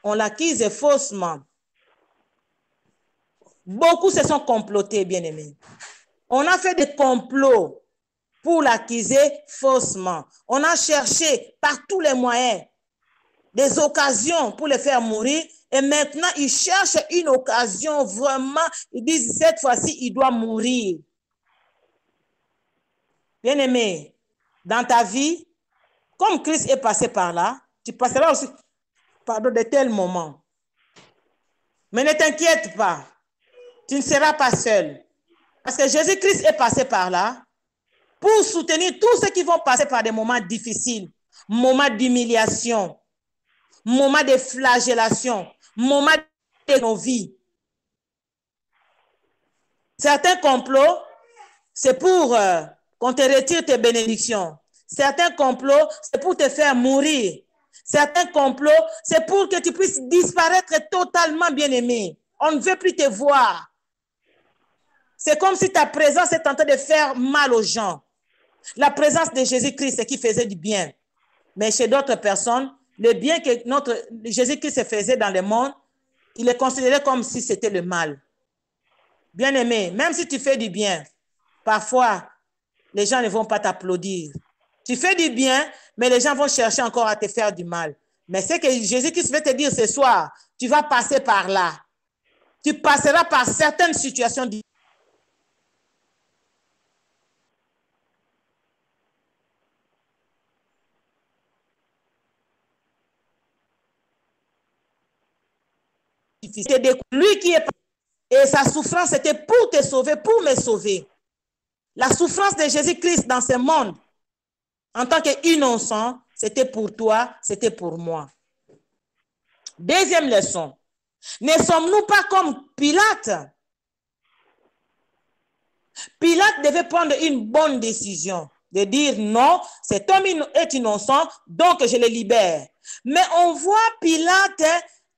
on l'accuse faussement. Beaucoup se sont complotés, bien-aimés. On a fait des complots pour l'accuser faussement. On a cherché par tous les moyens des occasions pour le faire mourir. Et maintenant, ils cherchent une occasion vraiment. Ils disent, cette fois-ci, il doit mourir. Bien-aimé, dans ta vie, comme Christ est passé par là, tu passeras aussi par de tels moments. Mais ne t'inquiète pas, tu ne seras pas seul. Parce que Jésus-Christ est passé par là pour soutenir tous ceux qui vont passer par des moments difficiles, moments d'humiliation, moments de flagellation, moments de nos vies. Certains complots, c'est pour qu'on te retire tes bénédictions. Certains complots, c'est pour te faire mourir. Certains complots, c'est pour que tu puisses disparaître totalement, bien-aimé. On ne veut plus te voir. C'est comme si ta présence est en train de faire mal aux gens. La présence de Jésus-Christ, c'est qui faisait du bien. Mais chez d'autres personnes, le bien que notre Jésus-Christ faisait dans le monde, il est considéré comme si c'était le mal. Bien-aimé, même si tu fais du bien, parfois, les gens ne vont pas t'applaudir. Tu fais du bien, mais les gens vont chercher encore à te faire du mal. Mais c'est que Jésus-Christ veut te dire ce soir, tu vas passer par là. Tu passeras par certaines situations difficiles. Lui qui est et sa souffrance était pour te sauver, pour me sauver. La souffrance de Jésus-Christ dans ce monde, en tant qu'innocent, c'était pour toi, c'était pour moi. Deuxième leçon. Ne sommes-nous pas comme Pilate? Pilate devait prendre une bonne décision de dire non, cet homme est innocent, donc je le libère. Mais on voit Pilate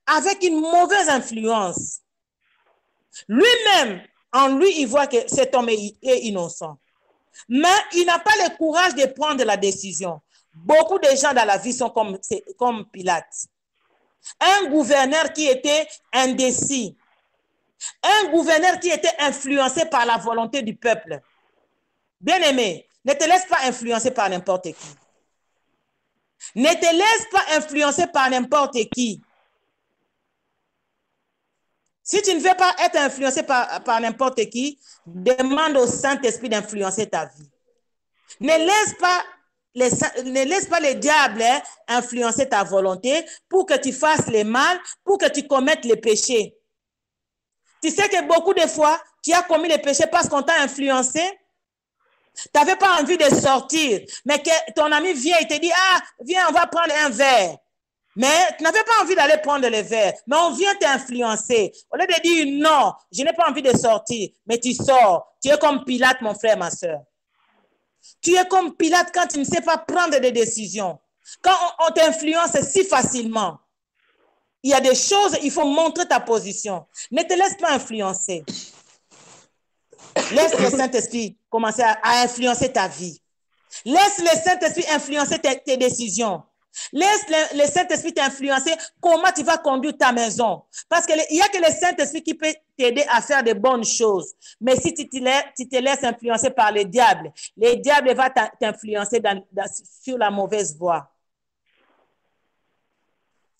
avec une mauvaise influence. Lui-même, en lui, il voit que cet homme est innocent. Mais il n'a pas le courage de prendre la décision. Beaucoup de gens dans la vie sont comme Pilate. Un gouverneur qui était indécis. Un gouverneur qui était influencé par la volonté du peuple. Bien-aimé, ne te laisse pas influencer par n'importe qui. Ne te laisse pas influencer par n'importe qui. Si tu ne veux pas être influencé par n'importe qui, demande au Saint-Esprit d'influencer ta vie. Ne laisse pas le diable influencer ta volonté pour que tu fasses le mal, pour que tu commettes les péchés. Tu sais que beaucoup de fois, tu as commis les péchés parce qu'on t'a influencé. Tu n'avais pas envie de sortir, mais que ton ami vient et te dit, ah, viens, on va prendre un verre. Mais tu n'avais pas envie d'aller prendre le verre, mais on vient t'influencer. Au lieu de dire non, je n'ai pas envie de sortir, mais tu sors. Tu es comme Pilate, mon frère, ma soeur. Tu es comme Pilate quand tu ne sais pas prendre des décisions. Quand on t'influence si facilement, il y a des choses, il faut montrer ta position. Ne te laisse pas influencer. Laisse le Saint-Esprit commencer à influencer ta vie. Laisse le Saint-Esprit influencer tes décisions. Laisse le Saint-Esprit t'influencer comment tu vas conduire ta maison. Parce qu'il n'y a que le Saint-Esprit qui peut t'aider à faire de bonnes choses. Mais si tu te laisses influencer par le diable va t'influencer sur la mauvaise voie.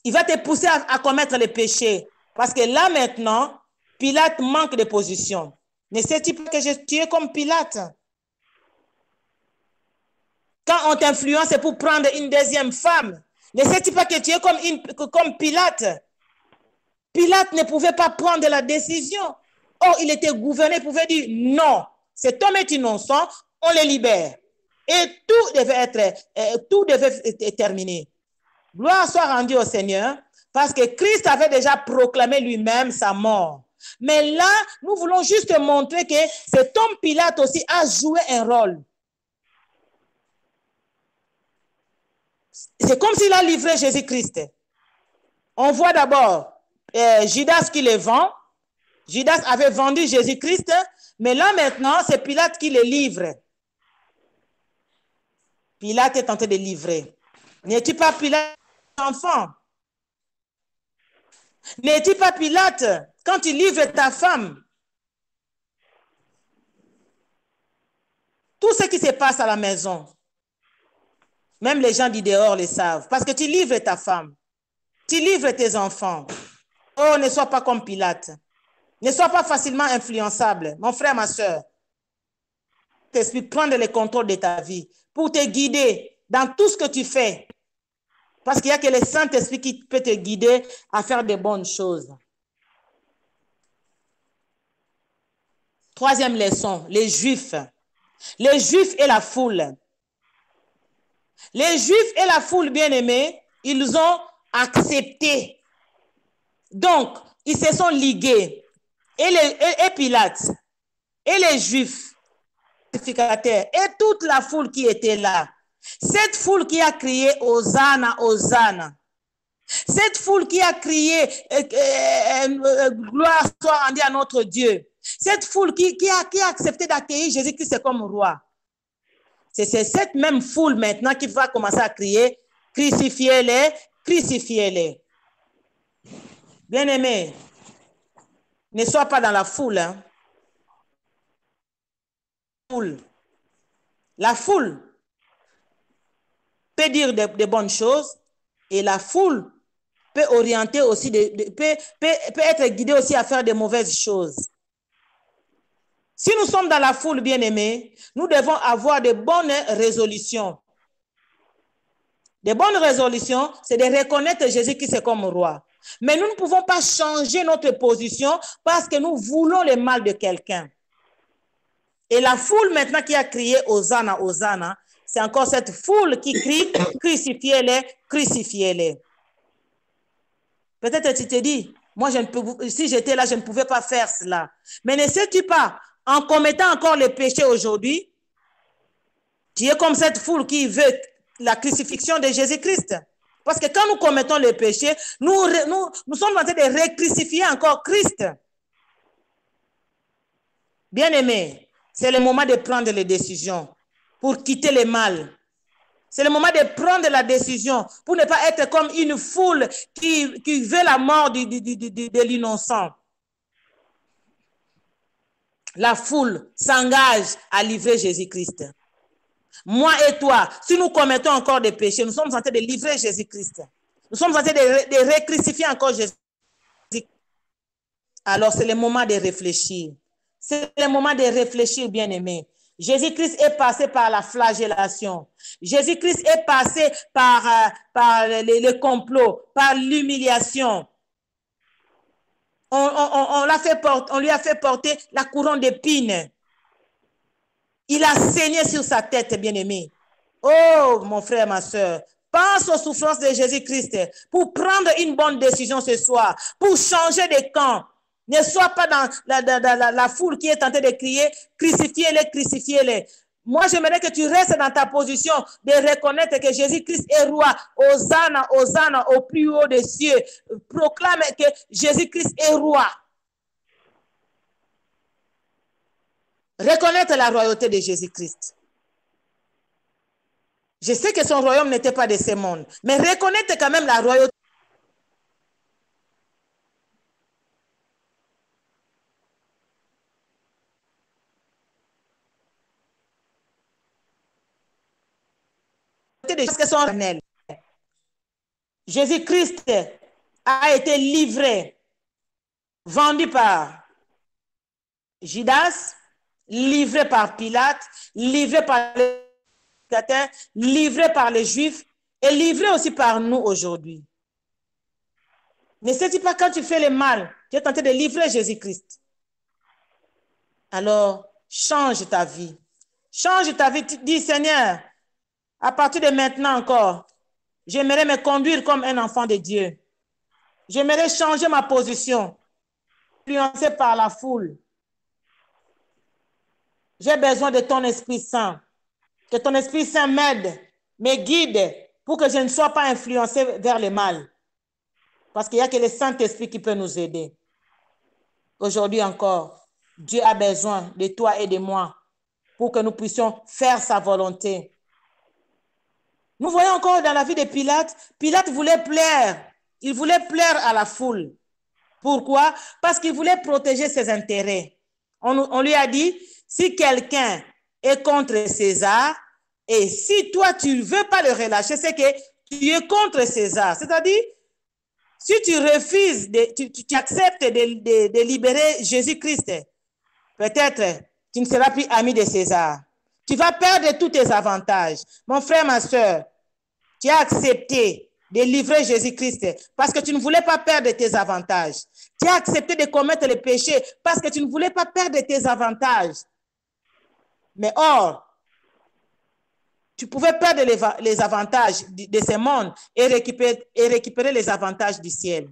Il va te pousser à commettre les péchés. Parce que là maintenant, Pilate manque de position. Ne sais-tu pas que tu es comme Pilate? Quand on t'influence, c'est pour prendre une deuxième femme. Ne sais-tu pas que tu es comme Pilate? Pilate ne pouvait pas prendre la décision. Or, il était gouverné, il pouvait dire non, cet homme est innocent, on le libère. Et tout devait être terminé. Gloire soit rendue au Seigneur, parce que Christ avait déjà proclamé lui-même sa mort. Mais là, nous voulons juste montrer que cet homme Pilate aussi a joué un rôle. C'est comme s'il a livré Jésus-Christ. On voit d'abord Judas qui le vend. Judas avait vendu Jésus-Christ, mais là maintenant, c'est Pilate qui le livre. Pilate est tenté de livrer. N'es-tu pas Pilate, enfant? N'es-tu pas Pilate quand tu livres ta femme? Tout ce qui se passe à la maison, même les gens du dehors le savent, parce que tu livres ta femme, tu livres tes enfants. Oh, ne sois pas comme Pilate. Ne sois pas facilement influençable, mon frère, ma soeur. T'explique, prendre le contrôle de ta vie pour te guider dans tout ce que tu fais. Parce qu'il n'y a que le Saint-Esprit qui peut te guider à faire de bonnes choses. Troisième leçon, les Juifs. Les Juifs et la foule. Les Juifs et la foule, bien-aimés, ils ont accepté. Donc, ils se sont ligués. Et Pilate, et les Juifs, et toute la foule qui était là. Cette foule qui a crié « Hosanna, Hosanna ». Cette foule qui a crié « Gloire soit rendue à notre Dieu ». Cette foule qui a accepté d'accueillir Jésus-Christ comme roi. C'est cette même foule maintenant qui va commencer à crier « Crucifiez-les, crucifiez-les ». Bien-aimés, ne sois pas dans la foule. Hein. La foule peut dire de bonnes choses et la foule peut orienter aussi, peut être guidée aussi à faire de mauvaises choses. Si nous sommes dans la foule, bien-aimés, nous devons avoir de bonnes résolutions. De bonnes résolutions, c'est de reconnaître Jésus-Christ comme roi. Mais nous ne pouvons pas changer notre position parce que nous voulons le mal de quelqu'un. Et la foule maintenant qui a crié « Hosanna, Hosanna », c'est encore cette foule qui crie « Crucifiez-les, crucifiez-les ». Peut-être tu te dis, moi, si j'étais là, je ne pouvais pas faire cela. Mais ne sais-tu pas, en commettant encore le péché aujourd'hui, tu es comme cette foule qui veut la crucifixion de Jésus-Christ. Parce que quand nous commettons le péché, nous sommes en train de recrucifier encore Christ. Bien-aimés, c'est le moment de prendre les décisions pour quitter le mal. C'est le moment de prendre la décision pour ne pas être comme une foule qui veut la mort de l'innocent. La foule s'engage à livrer Jésus-Christ. Moi et toi, si nous commettons encore des péchés, nous sommes en train de livrer Jésus-Christ. Nous sommes en train de recrucifier encore Jésus. Alors, c'est le moment de réfléchir. C'est le moment de réfléchir, bien-aimés. Jésus-Christ est passé par la flagellation. Jésus-Christ est passé par le complot, par l'humiliation. On lui a fait porter la couronne d'épines. Il a saigné sur sa tête, bien-aimé. Oh, mon frère, ma soeur, pense aux souffrances de Jésus-Christ pour prendre une bonne décision ce soir, pour changer de camp. Ne sois pas dans la foule qui est tentée de crier « Crucifiez-les, crucifiez-les ». Moi, j'aimerais que tu restes dans ta position de reconnaître que Jésus-Christ est roi. Hosanna, Hosanna, au plus haut des cieux. Proclame que Jésus-Christ est roi. Reconnaître la royauté de Jésus-Christ. Je sais que son royaume n'était pas de ce monde, mais reconnaître quand même la royauté de Jésus-Christ. Jésus-Christ a été livré, vendu par Judas, livré par Pilate, livré par les chrétiens, livré par les Juifs et livré aussi par nous aujourd'hui. Ne sais-tu pas quand tu fais le mal, tu es tenté de livrer Jésus-Christ. Alors, change ta vie. Change ta vie. Dis, Seigneur, à partir de maintenant encore, j'aimerais me conduire comme un enfant de Dieu. J'aimerais changer ma position. influencé par la foule. J'ai besoin de ton Esprit Saint. Que ton Esprit Saint m'aide, me guide pour que je ne sois pas influencé vers le mal. Parce qu'il n'y a que le Saint-Esprit qui peut nous aider. Aujourd'hui encore, Dieu a besoin de toi et de moi pour que nous puissions faire sa volonté. Nous voyons encore dans la vie de Pilate, Pilate voulait plaire. Il voulait plaire à la foule. Pourquoi? Parce qu'il voulait protéger ses intérêts. On lui a dit, si quelqu'un est contre César, et si toi, tu ne veux pas le relâcher, c'est que tu es contre César. C'est-à-dire, si tu refuses, tu acceptes de libérer Jésus-Christ, peut-être tu ne seras plus ami de César. Tu vas perdre tous tes avantages. Mon frère, ma soeur, tu as accepté de livrer Jésus-Christ parce que tu ne voulais pas perdre tes avantages. Tu as accepté de commettre le péché parce que tu ne voulais pas perdre tes avantages. Mais or, tu pouvais perdre les avantages de ce monde et récupérer les avantages du ciel.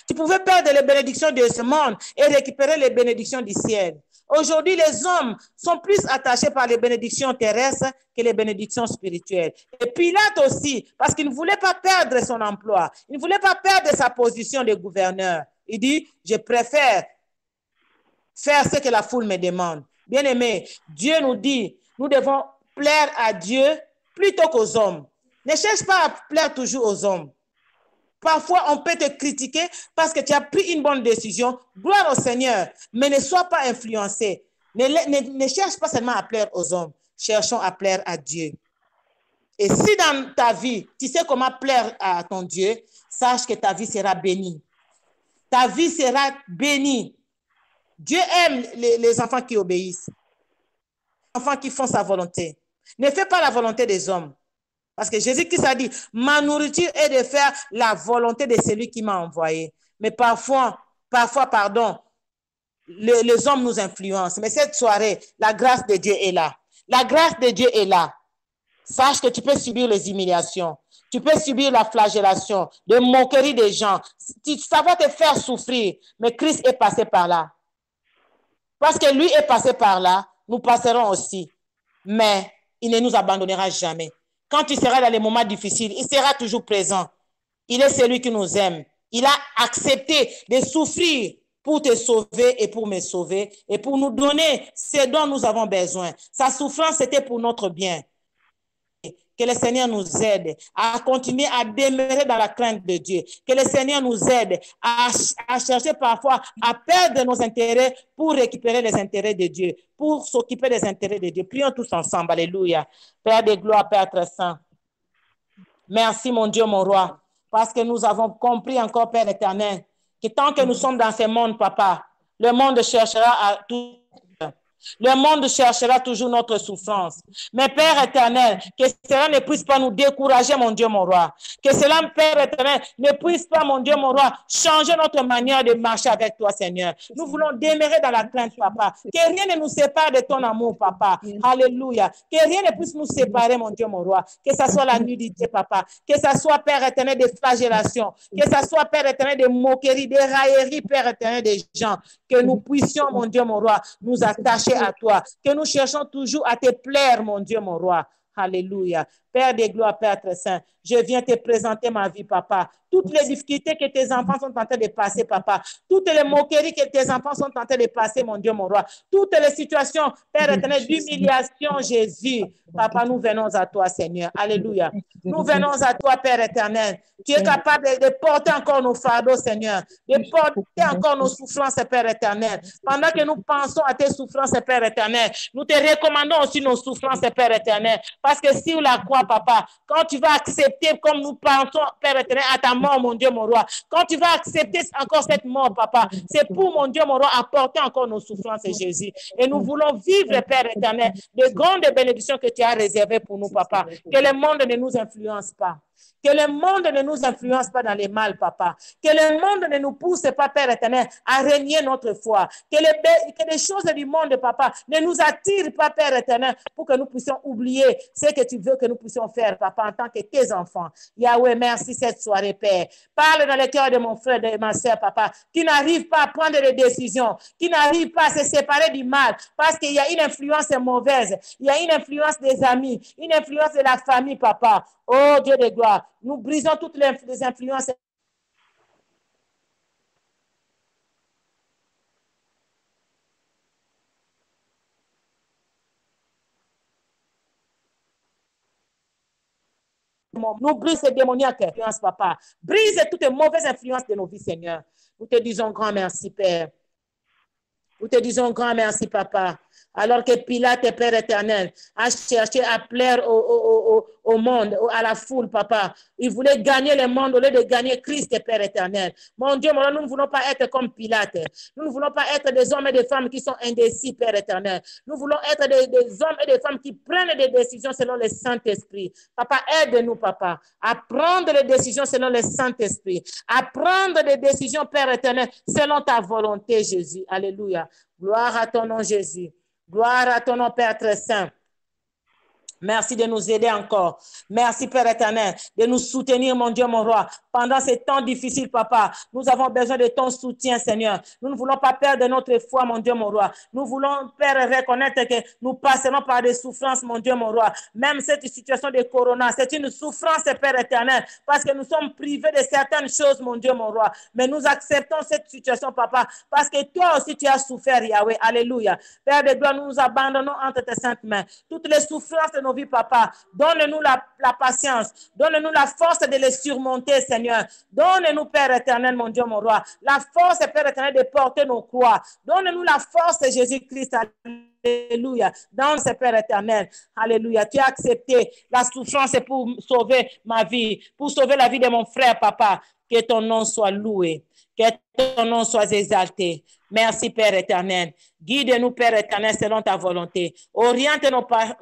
Tu pouvais perdre les bénédictions de ce monde et récupérer les bénédictions du ciel. Aujourd'hui, les hommes sont plus attachés par les bénédictions terrestres que les bénédictions spirituelles. Et Pilate aussi, parce qu'il ne voulait pas perdre son emploi. Il ne voulait pas perdre sa position de gouverneur. Il dit, je préfère faire ce que la foule me demande. Bien-aimés, Dieu nous dit, nous devons plaire à Dieu plutôt qu'aux hommes. Ne cherche pas à plaire toujours aux hommes. Parfois, on peut te critiquer parce que tu as pris une bonne décision. Gloire au Seigneur, mais ne sois pas influencé. Ne cherche pas seulement à plaire aux hommes. Cherchons à plaire à Dieu. Et si dans ta vie, tu sais comment plaire à ton Dieu, sache que ta vie sera bénie. Ta vie sera bénie. Dieu aime les enfants qui obéissent. Les enfants qui font sa volonté. Ne fais pas la volonté des hommes. Parce que Jésus-Christ a dit, ma nourriture est de faire la volonté de celui qui m'a envoyé. Mais parfois, les hommes nous influencent. Mais cette soirée, la grâce de Dieu est là. La grâce de Dieu est là. Sache que tu peux subir les humiliations. Tu peux subir la flagellation, les moqueries des gens. Ça va te faire souffrir. Mais Christ est passé par là. Parce que lui est passé par là, nous passerons aussi. Mais il ne nous abandonnera jamais. Quand tu seras dans les moments difficiles, il sera toujours présent. Il est celui qui nous aime. Il a accepté de souffrir pour te sauver et pour me sauver et pour nous donner ce dont nous avons besoin. Sa souffrance, c'était pour notre bien. Que le Seigneur nous aide à continuer à demeurer dans la crainte de Dieu. Que le Seigneur nous aide à chercher parfois à perdre nos intérêts pour récupérer les intérêts de Dieu, pour s'occuper des intérêts de Dieu. Prions tous ensemble. Alléluia. Père de gloire, Père très saint. Merci mon Dieu, mon roi, parce que nous avons compris encore, Père éternel, que tant que nous sommes dans ce monde, Papa, le monde cherchera à tout. Le monde cherchera toujours notre souffrance. Mais Père éternel, que cela ne puisse pas nous décourager, mon Dieu, mon roi. Que cela, Père éternel, ne puisse pas, mon Dieu, mon roi, changer notre manière de marcher avec toi, Seigneur. Nous voulons demeurer dans la crainte, Papa. Que rien ne nous sépare de ton amour, Papa. Alléluia. Que rien ne puisse nous séparer, mon Dieu, mon roi. Que ce soit la nudité, Papa. Que ce soit, Père éternel, des flagellations. Que ce soit, Père éternel, des moqueries, des railleries, Père éternel, des gens. Que nous puissions, mon Dieu, mon roi, nous attacher à toi, que nous cherchons toujours à te plaire, mon Dieu, mon roi. Alléluia. Père de gloire, Père très saint, je viens te présenter ma vie, Papa. Toutes les difficultés que tes enfants sont en train de passer, Papa. Toutes les moqueries que tes enfants sont en train de passer, mon Dieu, mon roi. Toutes les situations, Père éternel, d'humiliation, Jésus. Papa, nous venons à toi, Seigneur. Alléluia. Nous venons à toi, Père éternel. Tu es capable de porter encore nos fardeaux, Seigneur. De porter encore nos souffrances, Père éternel. Pendant que nous pensons à tes souffrances, Père éternel, nous te recommandons aussi nos souffrances, Père éternel. Parce que sur la croix, Papa, quand tu vas accepter, comme nous pensons, Père éternel, à ta mort, mon Dieu, mon roi, quand tu vas accepter encore cette mort, Papa, c'est pour, mon Dieu, mon roi, apporter encore nos souffrances, Jésus. Et nous voulons vivre, Père éternel, de grandes bénédictions que tu as réservées pour nous, Papa. Que le monde ne nous influence pas. Que le monde ne nous influence pas dans les mal, papa. Que le monde ne nous pousse pas, Père éternel, à renier notre foi. Que les choses du monde, papa, ne nous attirent pas, Père éternel, pour que nous puissions oublier ce que tu veux que nous puissions faire, papa, en tant que tes enfants. Yahweh, merci cette soirée, Père. Parle dans le cœur de mon frère et de ma soeur, papa, qui n'arrive pas à prendre des décisions, qui n'arrive pas à se séparer du mal, parce qu'il y a une influence mauvaise, il y a une influence des amis, une influence de la famille, papa. Oh Dieu de gloire, nous brisons toutes les influences. Nous brise ces démoniaques influences, papa. Brise toutes les mauvaises influences de nos vies, Seigneur. Nous te disons grand merci, Père. Nous te disons grand merci, papa. Alors que Pilate, Père éternel, a cherché à plaire au monde, à la foule, papa. Il voulait gagner le monde au lieu de gagner Christ, Père éternel. Mon Dieu, nous ne voulons pas être comme Pilate. Nous ne voulons pas être des hommes et des femmes qui sont indécis, Père éternel. Nous voulons être des hommes et des femmes qui prennent des décisions selon le Saint-Esprit. Papa, aide-nous, papa, à prendre les décisions selon le Saint-Esprit. À prendre des décisions, Père éternel, selon ta volonté, Jésus. Alléluia. Gloire à ton nom, Jésus. Gloire à ton nom, Père très saint. Merci de nous aider encore. Merci, Père éternel, de nous soutenir, mon Dieu, mon roi. Pendant ces temps difficiles, papa, nous avons besoin de ton soutien, Seigneur. Nous ne voulons pas perdre notre foi, mon Dieu, mon roi. Nous voulons, Père, reconnaître que nous passerons par des souffrances, mon Dieu, mon roi. Même cette situation de corona, c'est une souffrance, Père éternel, parce que nous sommes privés de certaines choses, mon Dieu, mon roi. Mais nous acceptons cette situation, papa, parce que toi aussi, tu as souffert, Yahweh. Alléluia. Père de gloire, nous nous abandonnons entre tes saintes mains. Toutes les souffrances de nos vies, papa, donne-nous la patience, donne-nous la force de les surmonter, Seigneur. Donne-nous, Père éternel, mon Dieu, mon roi, la force, Père éternel, de porter nos croix. Donne-nous la force, Jésus-Christ. Alléluia. Dans ce Père éternel. Alléluia. Tu as accepté la souffrance pour sauver ma vie, pour sauver la vie de mon frère, papa. Que ton nom soit loué. Que ton nom soit exalté. Merci, Père éternel. Guide-nous, Père éternel, selon ta volonté. Oriente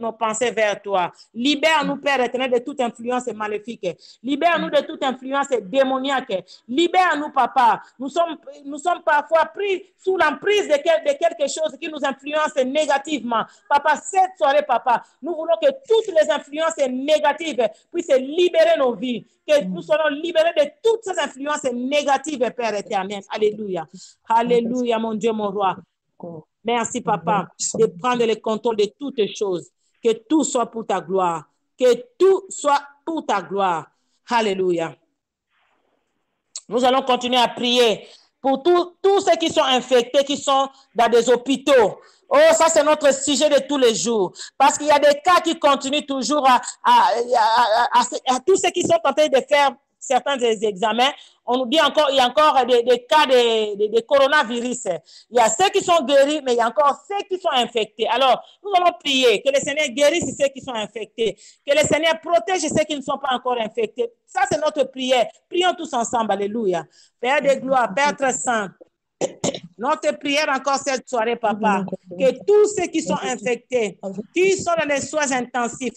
nos pensées vers toi. Libère-nous, Père éternel, de toute influence maléfique. Libère-nous de toute influence démoniaque. Libère-nous, papa. Nous sommes parfois pris sous l'emprise de quelque chose qui nous influence négativement. Papa, cette soirée, papa, nous voulons que toutes les influences négatives puissent libérer nos vies. Que nous soyons libérés de toutes ces influences négatives, Père éternel. Alléluia. Alléluia, mon Dieu, mon roi. Merci, papa, de prendre le contrôle de toutes choses. Que tout soit pour ta gloire. Que tout soit pour ta gloire. Alléluia. Nous allons continuer à prier pour tous ceux qui sont infectés, qui sont dans des hôpitaux. Oh, ça, c'est notre sujet de tous les jours. Parce qu'il y a des cas qui continuent toujours à tous ceux qui sont en train de faire certains des examens. On nous dit encore, il y a encore des cas de coronavirus. Il y a ceux qui sont guéris, mais il y a encore ceux qui sont infectés. Alors, nous allons prier que le Seigneur guérisse ceux qui sont infectés. Que le Seigneur protège ceux qui ne sont pas encore infectés. Ça, c'est notre prière. Prions tous ensemble. Alléluia. Père de gloire, Père très saint. Notre prière encore cette soirée, papa, que tous ceux qui sont infectés, qui sont dans des soins intensifs,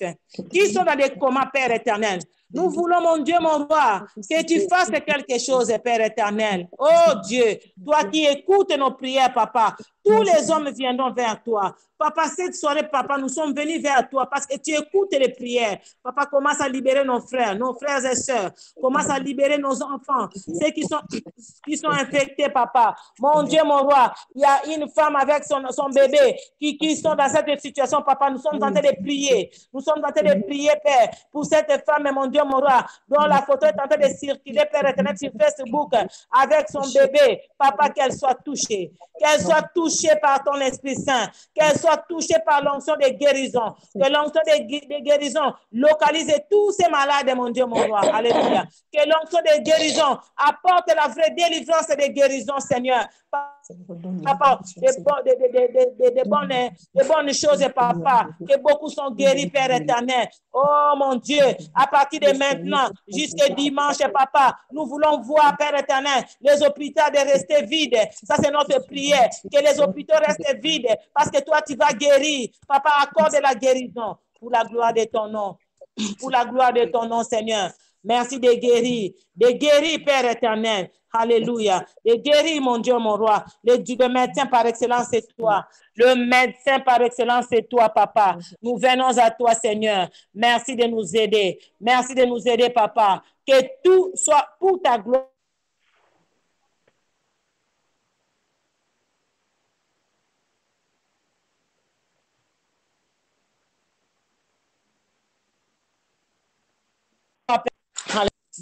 qui sont dans des comas, Père éternel, nous voulons, mon Dieu, mon roi, que tu fasses quelque chose, Père éternel. Oh Dieu, toi qui écoutes nos prières, papa, tous les hommes viendront vers toi. Papa, cette soirée, papa, nous sommes venus vers toi parce que tu écoutes les prières. Papa, commence à libérer nos frères et sœurs. Commence à libérer nos enfants, ceux qui sont infectés, papa. Mon Dieu, mon roi, il y a une femme avec son bébé qui sont dans cette situation, papa. Nous sommes en train de prier. Nous sommes en train de prier, Père, pour cette femme, mon Dieu, mon roi, dont la photo est en train de circuler, Père éternel, sur Facebook, avec son bébé. Papa, qu'elle soit touchée. Qu'elle soit touchée par ton Esprit Saint. Qu'elle soit touchée par l'onction de guérison. Que l'onction de guérison localise tous ces malades, mon Dieu, mon roi. Alléluia. Que l'onction de guérison apporte la vraie délivrance de guérison, Seigneur. Papa, de bonnes choses, papa. Que beaucoup sont guéris, Père éternel. Oh, mon Dieu, à partir de maintenant, jusqu'à dimanche, papa, nous voulons voir, Père éternel, les hôpitaux de rester vides. Ça, c'est notre prière. Que les hôpitaux restent vides parce que toi, tu vas guérir. Papa, accorde la guérison pour la gloire de ton nom. Pour la gloire de ton nom, Seigneur. Merci de guérir, Père éternel. Alléluia. De guérir, mon Dieu, mon roi. Le médecin par excellence, c'est toi. Le médecin par excellence, c'est toi, Papa. Nous venons à toi, Seigneur. Merci de nous aider. Merci de nous aider, Papa. Que tout soit pour ta gloire.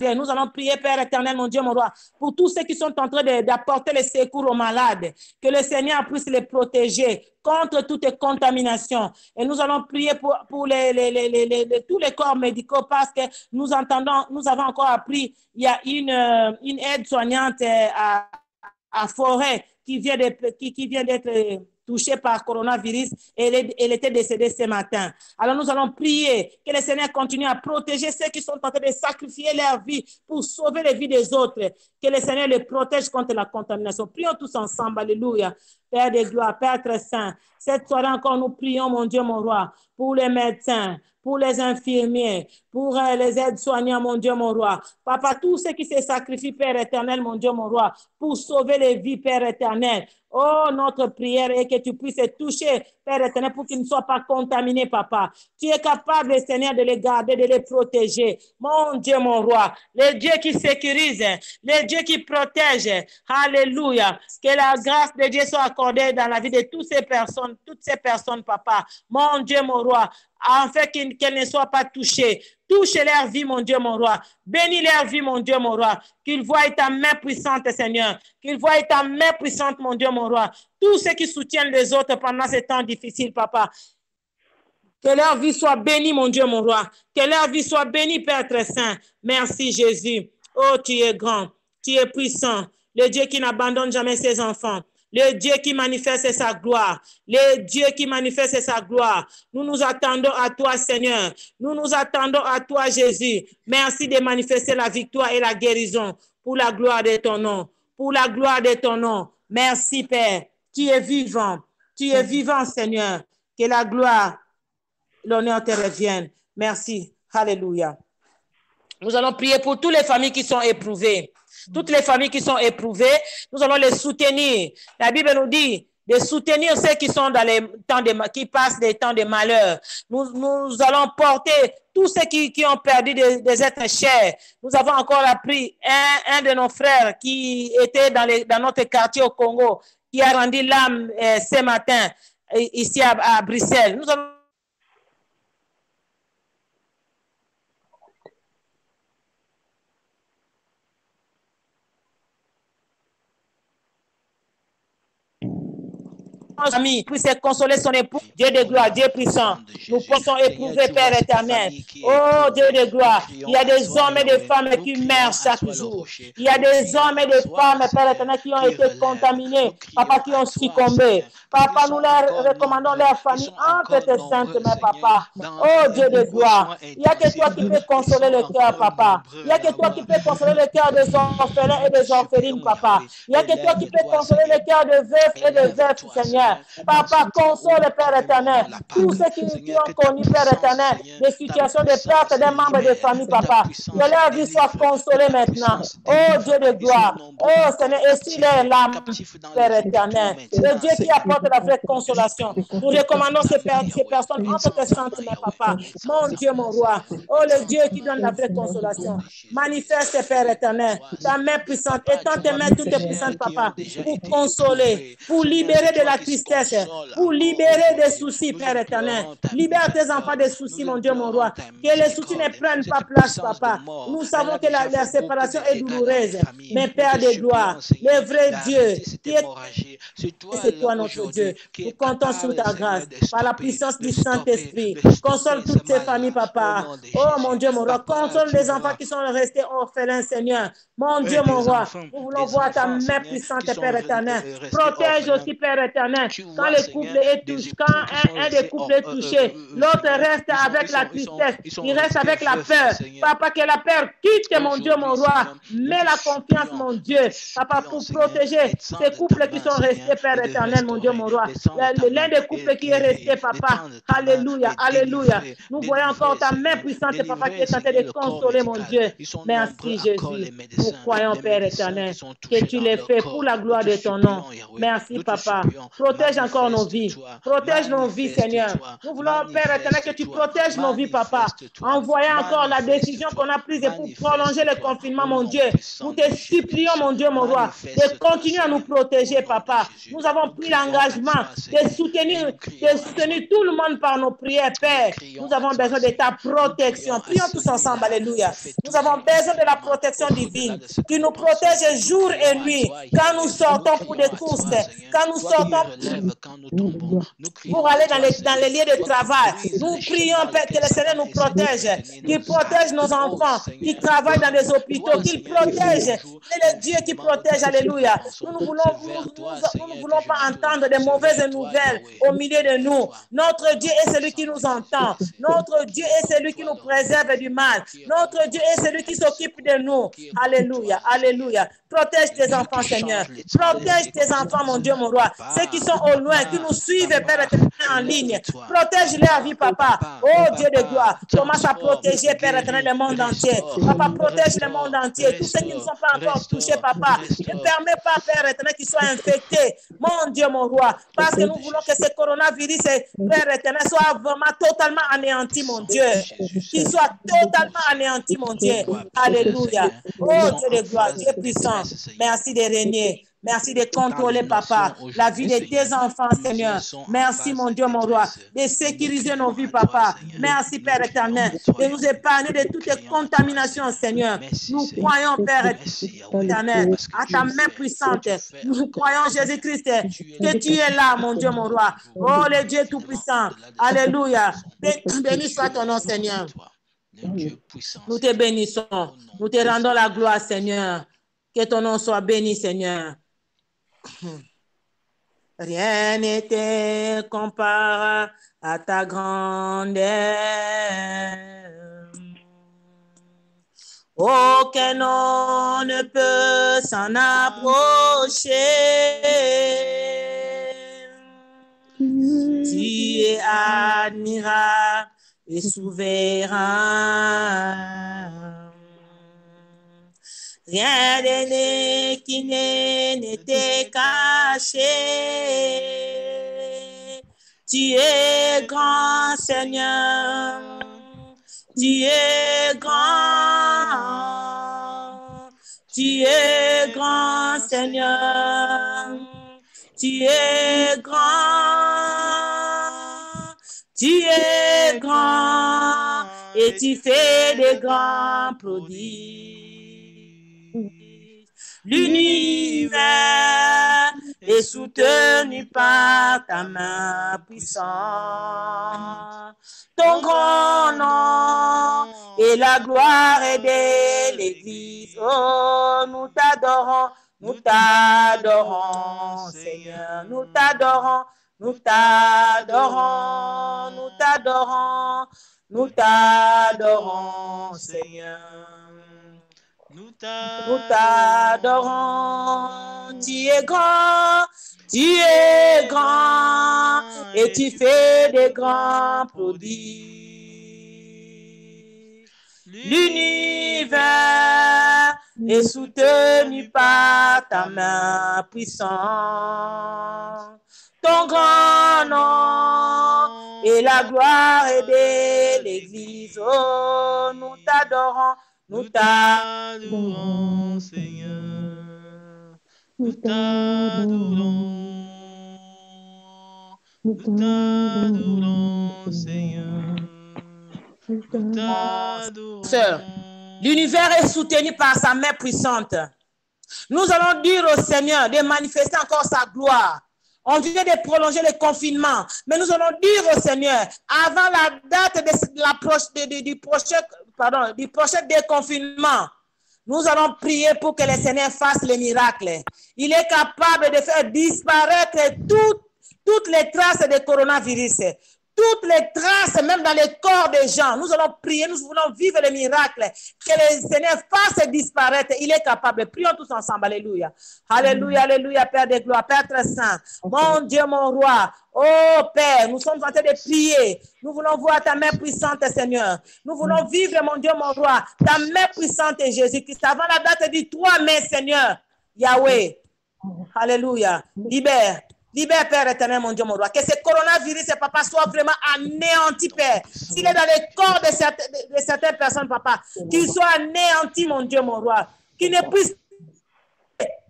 Nous allons prier, Père éternel, mon Dieu, mon roi, pour tous ceux qui sont en train d'apporter les secours aux malades, que le Seigneur puisse les protéger contre toute contamination. Et nous allons prier pour tous les corps médicaux parce que nous avons encore appris, il y a une aide-soignante à Forêt qui vient d'être touchée par coronavirus et elle était décédée ce matin. Alors nous allons prier que le Seigneur continue à protéger ceux qui sont en train de sacrifier leur vie pour sauver les vies des autres. Que le Seigneur les protège contre la contamination. Prions tous ensemble. Alléluia. Père de gloire, Père très saint, cette soirée encore nous prions, mon Dieu, mon roi, pour les médecins, pour les infirmiers, pour les aides-soignants, mon Dieu, mon roi. Papa, tous ceux qui se sacrifient, Père éternel, mon Dieu, mon roi, pour sauver les vies, Père éternel. Oh, notre prière est que tu puisses toucher, Père éternel, pour qu'ils ne soient pas contaminés, Papa. Tu es capable, Seigneur, de les garder, de les protéger. Mon Dieu, mon roi, le Dieu qui sécurise, le Dieu qui protège. Alléluia. Que la grâce de Dieu soit accordée dans la vie de toutes ces personnes, Papa. Mon Dieu, mon roi, afin qu'elles ne soient pas touchées. Touche leur vie, mon Dieu, mon roi. Bénis leur vie, mon Dieu, mon roi. Qu'ils voient ta main puissante, Seigneur. Qu'ils voient ta main puissante, mon Dieu, mon roi. Tous ceux qui soutiennent les autres pendant ces temps difficiles, Papa. Que leur vie soit bénie, mon Dieu, mon roi. Que leur vie soit bénie, Père très saint. Merci, Jésus. Oh, tu es grand. Tu es puissant. Le Dieu qui n'abandonne jamais ses enfants. Le Dieu qui manifeste sa gloire. Le Dieu qui manifeste sa gloire. Nous nous attendons à toi, Seigneur. Nous nous attendons à toi, Jésus. Merci de manifester la victoire et la guérison pour la gloire de ton nom. Pour la gloire de ton nom. Merci, Père. Tu es vivant. Tu es vivant, Seigneur. Que la gloire, l'honneur te revienne. Merci. Alléluia. Nous allons prier pour toutes les familles qui sont éprouvées. Toutes les familles qui sont éprouvées, nous allons les soutenir. La Bible nous dit de soutenir ceux qui sont dans les temps qui passent des temps de malheur. Nous allons porter tous ceux qui ont perdu des êtres chers. Nous avons encore appris un de nos frères qui était dans notre quartier au Congo, qui a rendu l'âme ce matin ici à Bruxelles. Nous allons ami puisse consoler son époux. Dieu de gloire, Dieu puissant. Nous pouvons éprouver, Père éternel. Oh Dieu de gloire, il y a des hommes et des femmes qui meurent chaque jour. Il y a des hommes et des femmes, Père éternel, qui ont été contaminés, Papa, qui ont succombé. Papa, nous leur recommandons leur famille entre tes saintes mains, Papa. Oh Dieu de gloire, il n'y a que toi qui peux consoler le cœur, Papa. Il n'y a que toi qui peux consoler le cœur des orphelins et des orphelines, Papa. Il n'y a que toi qui peux consoler le cœur des veufs et des veufs, Seigneur. Papa, console, Père éternel, tous ceux qui ont connu, Père éternel, des situations de perte des membres de famille, Papa. Que leur vie soit consolée maintenant. Oh Dieu de gloire, oh Seigneur, essuie leur larmes, Père éternel. Le Dieu qui apporte la vraie consolation. Nous recommandons ces personnes entre tes saintes mains, Papa. Mon Dieu, mon roi, oh le Dieu qui donne la vraie consolation. Manifeste, Père éternel, ta main puissante, étends tes mains toutes puissantes, Papa, pour consoler, pour libérer de la tristesse, pour libérer des soucis, Père éternel. Libère tes enfants des soucis, mon Dieu, mon roi. Que les soucis ne prennent pas place, Papa. Nous savons que la séparation est douloureuse. Mais Père de gloire, le vrai Dieu, c'est toi notre Dieu. Nous comptons sur ta grâce, par la puissance du Saint-Esprit. Console toutes ces familles, Papa. Oh mon Dieu, mon roi, console les enfants qui sont restés orphelins, Seigneur. Mon Dieu, mon roi, nous voulons voir ta main puissante, Père éternel. Protège aussi, Père éternel, éternel, quand le couple est touché, quand un des couples est touché, l'autre reste avec la tristesse, il reste avec la peur. Papa, que la peur quitte, mon Dieu, mon roi. Mets la confiance, mon Dieu. Papa, pour protéger ces couples qui sont restés, Père éternel, mon Dieu, mon roi. L'un des couples qui est resté, Papa. Alléluia, alléluia. Nous voyons encore ta main puissante, Papa, qui est en train de consoler, mon Dieu. Merci, Jésus. Nous croyons, Père éternel, que tu l'as fait pour la gloire de ton nom. Merci, Papa. Protège encore nos vies. Protège nos vies, Seigneur. Nous voulons, Père éternel, que tu protèges nos vies, Papa. En voyant encore la décision qu'on a prise pour prolonger le confinement, mon Dieu. Nous te supplions, mon Dieu, mon roi, de continuer à nous protéger, Papa. Nous avons pris l'engagement de soutenir tout le monde par nos prières, Père. Nous avons besoin de ta protection. Prions tous ensemble, alléluia. Nous avons besoin de la protection divine qui nous protège jour et nuit. Quand nous sortons pour des courses, quand nous sortons pour aller dans les lieux de travail, nous prions, Père, que le Seigneur nous protège, qu'il protège nos enfants qui travaillent dans les hôpitaux, qu'il protège. C'est le Dieu qui protège, alléluia. Nous ne voulons pas entendre de mauvaises nouvelles au milieu de nous. Notre Dieu est celui qui nous entend. Notre Dieu est celui qui nous préserve du mal. Notre Dieu est celui qui s'occupe de nous. Alléluia, alléluia. Protège tes enfants, Seigneur. Protège tes enfants, mon Dieu, mon roi. Ceux qui sont au loin, qui nous suivent, Père éternel, en ligne. Protège leur vie, Papa. Oh Dieu de gloire. Commence à protéger, Père éternel, le monde entier. Papa, protège le monde entier. Tous ceux qui ne sont pas encore touchés, Papa. Ne permets pas, Père éternel, qu'ils soient infectés. Mon Dieu, mon roi. Parce que nous voulons que ce coronavirus, Père éternel, soit vraiment totalement anéanti, mon Dieu. Qu'il soit totalement anéanti, mon Dieu. Alléluia. Oh Dieu de gloire, Dieu puissant. Merci de régner. Merci de contrôler, Papa, la vie de tes enfants, Seigneur. Merci, mon Dieu, mon roi, de sécuriser nos vies, Papa. Merci, Père éternel, de nous épargner de toutes contaminations, Seigneur. Nous croyons, Père éternel, à ta main puissante. Nous croyons, Jésus-Christ, que tu es là, mon Dieu, mon roi. Oh, le Dieu tout-puissant. Alléluia. Béni soit ton nom, Seigneur. Nous te bénissons. Nous te rendons la gloire, Seigneur. Que ton nom soit béni, Seigneur. Rien n'était comparable à ta grandeur. Aucun nom ne peut s'en approcher. Tu es admirable et souverain. Rien de né qui n'était caché. Tu es grand, Seigneur. Tu es grand. Tu es grand, Seigneur. Tu es grand. Tu es grand. Et tu fais des grands prodiges. L'univers est soutenu par ta main puissante. Ton grand nom est la gloire de l'Église. Oh, nous t'adorons, Seigneur. Nous t'adorons, nous t'adorons, nous t'adorons, nous t'adorons, Seigneur. Nous t'adorons, tu es grand, et tu fais des grands prodiges. L'univers est soutenu par ta main puissante. Ton grand nom et la gloire de l'Église. Oh, nous t'adorons. Nous t'adorons, Seigneur. Nous t'adorons. Nous t'adorons, Seigneur. Nous t'adorons. Sœur, l'univers est soutenu par sa main puissante. Nous allons dire au Seigneur de manifester encore sa gloire. On vient de prolonger le confinement, mais nous allons dire au Seigneur, avant la date du prochain déconfinement, nous allons prier pour que le Seigneur fasse les miracles. Il est capable de faire disparaître toutes les traces de coronavirus, toutes les traces, même dans les corps des gens. Nous allons prier, nous voulons vivre le miracle. Que le Seigneur fasse disparaître. Il est capable. Prions tous ensemble. Alléluia. Alléluia, alléluia, Père de gloire, Père très saint. Mon Dieu, mon roi. Oh Père, nous sommes en train de prier. Nous voulons voir ta main puissante, Seigneur. Nous voulons vivre, mon Dieu, mon roi, ta main puissante, Jésus-Christ. Avant la date du 3 mai, Seigneur. Yahweh. Alléluia. Libère. Libère, Père éternel, mon Dieu, mon roi. Que ce coronavirus, Papa, soit vraiment anéanti, Père. S'il est dans les corps de certaines personnes, Papa, qu'il soit anéanti, mon Dieu, mon roi. Qu'il ne puisse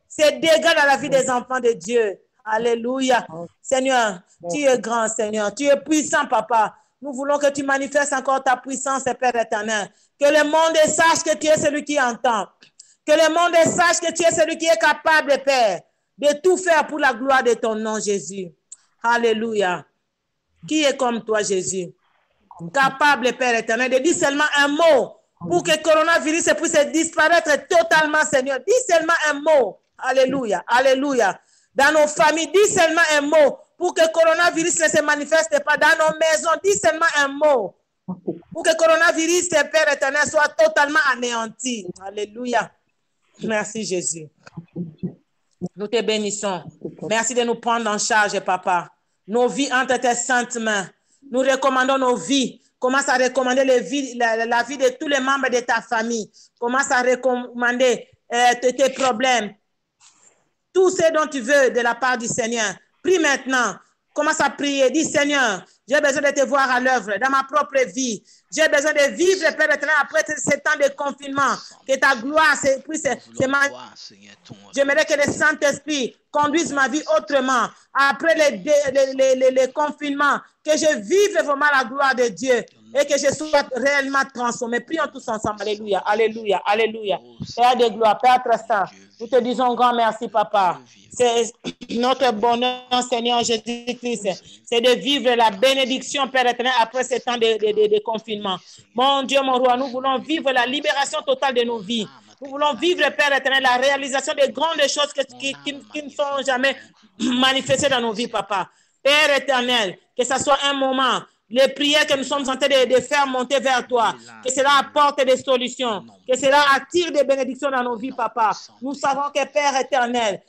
ces dégâts dans la vie des enfants de Dieu. Alléluia. Seigneur, tu es grand, Seigneur. Tu es puissant, Papa. Nous voulons que tu manifestes encore ta puissance, Père éternel. Que le monde sache que tu es celui qui entend. Que le monde sache que tu es celui qui est capable, Père, de tout faire pour la gloire de ton nom, Jésus. Alléluia. Qui est comme toi, Jésus? Capable, Père éternel, de dire seulement un mot pour que le coronavirus puisse disparaître totalement, Seigneur. Dis seulement un mot. Alléluia. Alléluia. Dans nos familles, dis seulement un mot pour que le coronavirus ne se manifeste pas. Dans nos maisons, dis seulement un mot pour que le coronavirus, Père éternel, soit totalement anéanti. Alléluia. Merci, Jésus. Nous te bénissons. Merci de nous prendre en charge, Papa. Nos vies entre tes saintes mains. Nous recommandons nos vies. Commence à recommander la vie de tous les membres de ta famille. Commence à recommander tes problèmes. Tout ce dont tu veux de la part du Seigneur. Prie maintenant. Commence à prier. Dis, Seigneur, j'ai besoin de te voir à l'œuvre dans ma propre vie. J'ai besoin de vivre, Père éternel, après ce temps de confinement. Que ta gloire puisse se manifester. J'aimerais que le Saint-Esprit conduise ma vie autrement. Après les confinements, que je vive vraiment la gloire de Dieu et que je sois réellement transformé. Prions tous ensemble. Alléluia, alléluia, alléluia. Père de gloire, Père très saint, nous te disons grand merci, Papa. C'est notre bonheur, Seigneur Jésus-Christ. C'est de vivre la bénédiction, Père éternel, après ce temps de confinement. Mon Dieu, mon roi, nous voulons vivre la libération totale de nos vies. Nous voulons vivre, Père éternel, la réalisation des grandes choses qui ne sont jamais manifestées dans nos vies, Papa. Père éternel, que ce soit un moment, les prières que nous sommes en train de faire monter vers toi, que cela apporte des solutions, que cela attire des bénédictions dans nos vies, Papa. Nous savons que, Père éternel,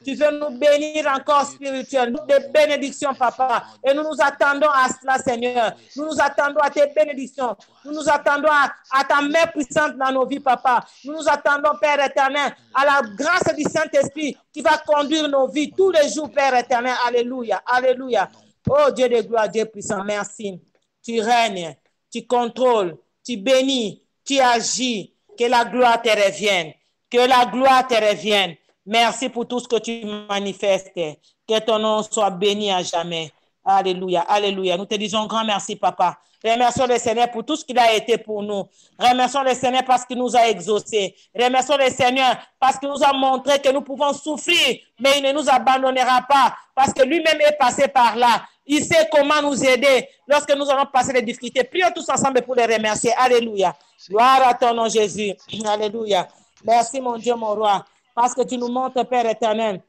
tu veux nous bénir encore spirituellement, des bénédictions, Papa. Et nous nous attendons à cela, Seigneur. Nous nous attendons à tes bénédictions. Nous nous attendons à ta main puissante dans nos vies, Papa. Nous nous attendons, Père éternel, à la grâce du Saint-Esprit qui va conduire nos vies tous les jours, Père éternel. Alléluia, alléluia. Oh Dieu de gloire, Dieu puissant, merci. Tu règnes, tu contrôles, tu bénis, tu agis. Que la gloire te revienne. Que la gloire te revienne. Merci pour tout ce que tu manifestes. Que ton nom soit béni à jamais. Alléluia, alléluia. Nous te disons grand merci, Papa. Remercions le Seigneur pour tout ce qu'il a été pour nous. Remercions le Seigneur parce qu'il nous a exaucés. Remercions le Seigneur parce qu'il nous a montré que nous pouvons souffrir, mais il ne nous abandonnera pas parce que lui-même est passé par là. Il sait comment nous aider lorsque nous allons passer les difficultés. Prions tous ensemble pour les remercier. Alléluia. Gloire à ton nom, Jésus. Alléluia. Merci, mon Dieu, mon roi, parce que tu nous montres, Père éternel,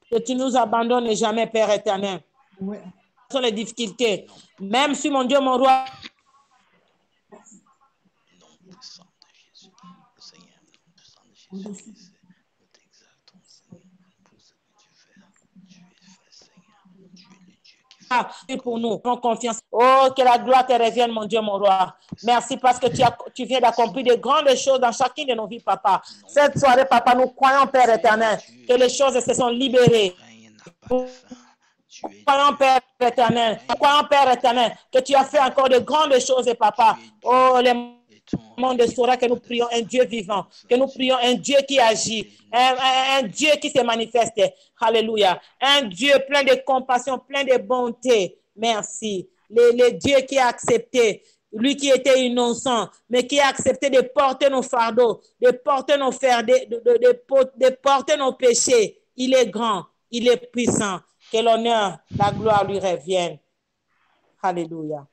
que tu nous abandonnes jamais, Père éternel. Oui. Sur les difficultés, même si, mon Dieu, mon roi, pour nous, prends confiance. Oh, que la gloire te revienne, mon Dieu, mon roi. Merci parce que tu viens d'accomplir de grandes choses dans chacune de nos vies, Papa. Cette soirée, Papa, nous croyons, Père éternel, que les choses se sont libérées. Nous croyons, Père éternel, que tu as fait encore de grandes choses, Papa. Oh, le monde saura que nous prions un Dieu vivant, que nous prions un Dieu qui agit, un Dieu qui se manifeste. Alléluia. Un Dieu plein de compassion, plein de bonté. Merci. Le Dieu qui a accepté, lui qui était innocent, mais qui a accepté de porter nos fardeaux, de porter nos fardeaux, de porter nos péchés. Il est grand, il est puissant. Que l'honneur, la gloire lui revienne. Alléluia.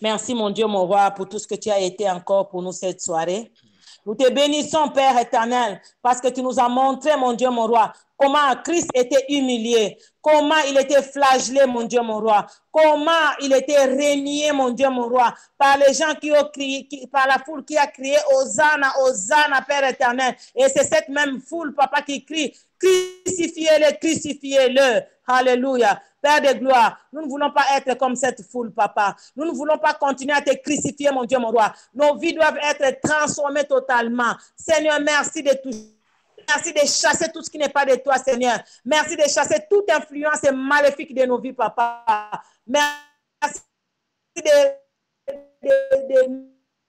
Merci, mon Dieu, mon roi, pour tout ce que tu as été encore pour nous cette soirée. Nous te bénissons, Père éternel, parce que tu nous as montré, mon Dieu, mon roi, comment Christ était humilié, comment il était flagellé, mon Dieu, mon roi, comment il était régné, mon Dieu, mon roi, par les gens qui ont crié, par la foule qui a crié Hosanna, Hosanna, Père éternel. Et c'est cette même foule, papa, qui crie, crucifiez-le, crucifiez-le. Alléluia. Père de gloire, nous ne voulons pas être comme cette foule, papa. Nous ne voulons pas continuer à te crucifier, mon Dieu, mon roi. Nos vies doivent être transformées totalement. Seigneur, merci de tout. Merci de chasser tout ce qui n'est pas de toi, Seigneur. Merci de chasser toute influence maléfique de nos vies, papa. Merci de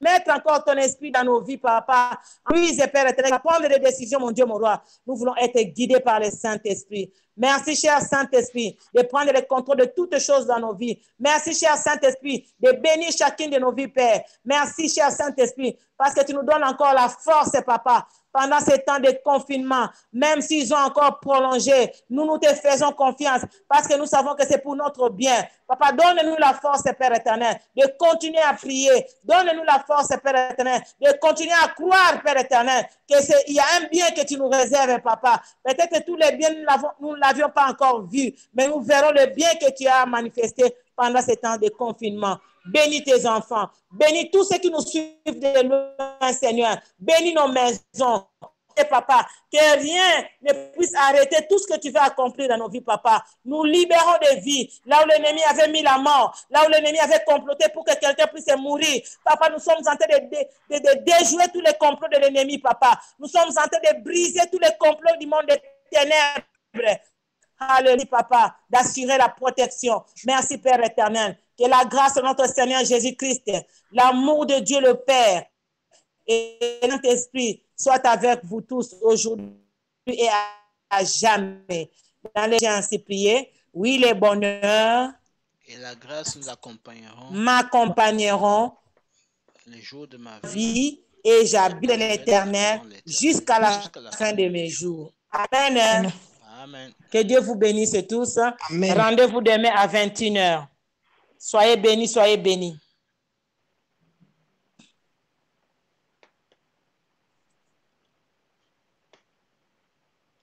mettre encore ton esprit dans nos vies, papa. Oui, Père éternel, prendre des décisions, mon Dieu, mon roi. Nous voulons être guidés par le Saint-Esprit. Merci, cher Saint-Esprit, de prendre le contrôle de toutes choses dans nos vies. Merci, cher Saint-Esprit, de bénir chacune de nos vies, Père. Merci, cher Saint-Esprit, parce que tu nous donnes encore la force, papa. Pendant ces temps de confinement, même s'ils ont encore prolongé, nous te faisons confiance parce que nous savons que c'est pour notre bien. Papa, donne-nous la force, Père éternel, de continuer à prier. Donne-nous la force, Père éternel, de continuer à croire, Père éternel, qu'il y a un bien que tu nous réserves, papa. Peut-être que tous les biens, nous ne l'avions pas encore vu, mais nous verrons le bien que tu as manifesté pendant ces temps de confinement. Bénis tes enfants. Bénis tous ceux qui nous suivent de loin, Seigneur. Bénis nos maisons. Et papa, que rien ne puisse arrêter tout ce que tu veux accomplir dans nos vies, papa. Nous libérons des vies. Là où l'ennemi avait mis la mort, là où l'ennemi avait comploté pour que quelqu'un puisse mourir. Papa, nous sommes en train de déjouer tous les complots de l'ennemi, papa. Nous sommes en train de briser tous les complots du monde des ténèbres. Alléluia, papa, d'assurer la protection. Merci, Père éternel. Que la grâce de notre Seigneur Jésus-Christ, l'amour de Dieu le Père et notre esprit soit avec vous tous aujourd'hui et à jamais. Dans les gens ainsi priés, oui, les bonheurs et la grâce nous m'accompagneront les jours de ma vie et j'habite l'Éternel jusqu'à la fin de mes jours. Amen. Amen. Que Dieu vous bénisse tous. Rendez-vous demain à 21h. Soyez bénis, soyez bénis.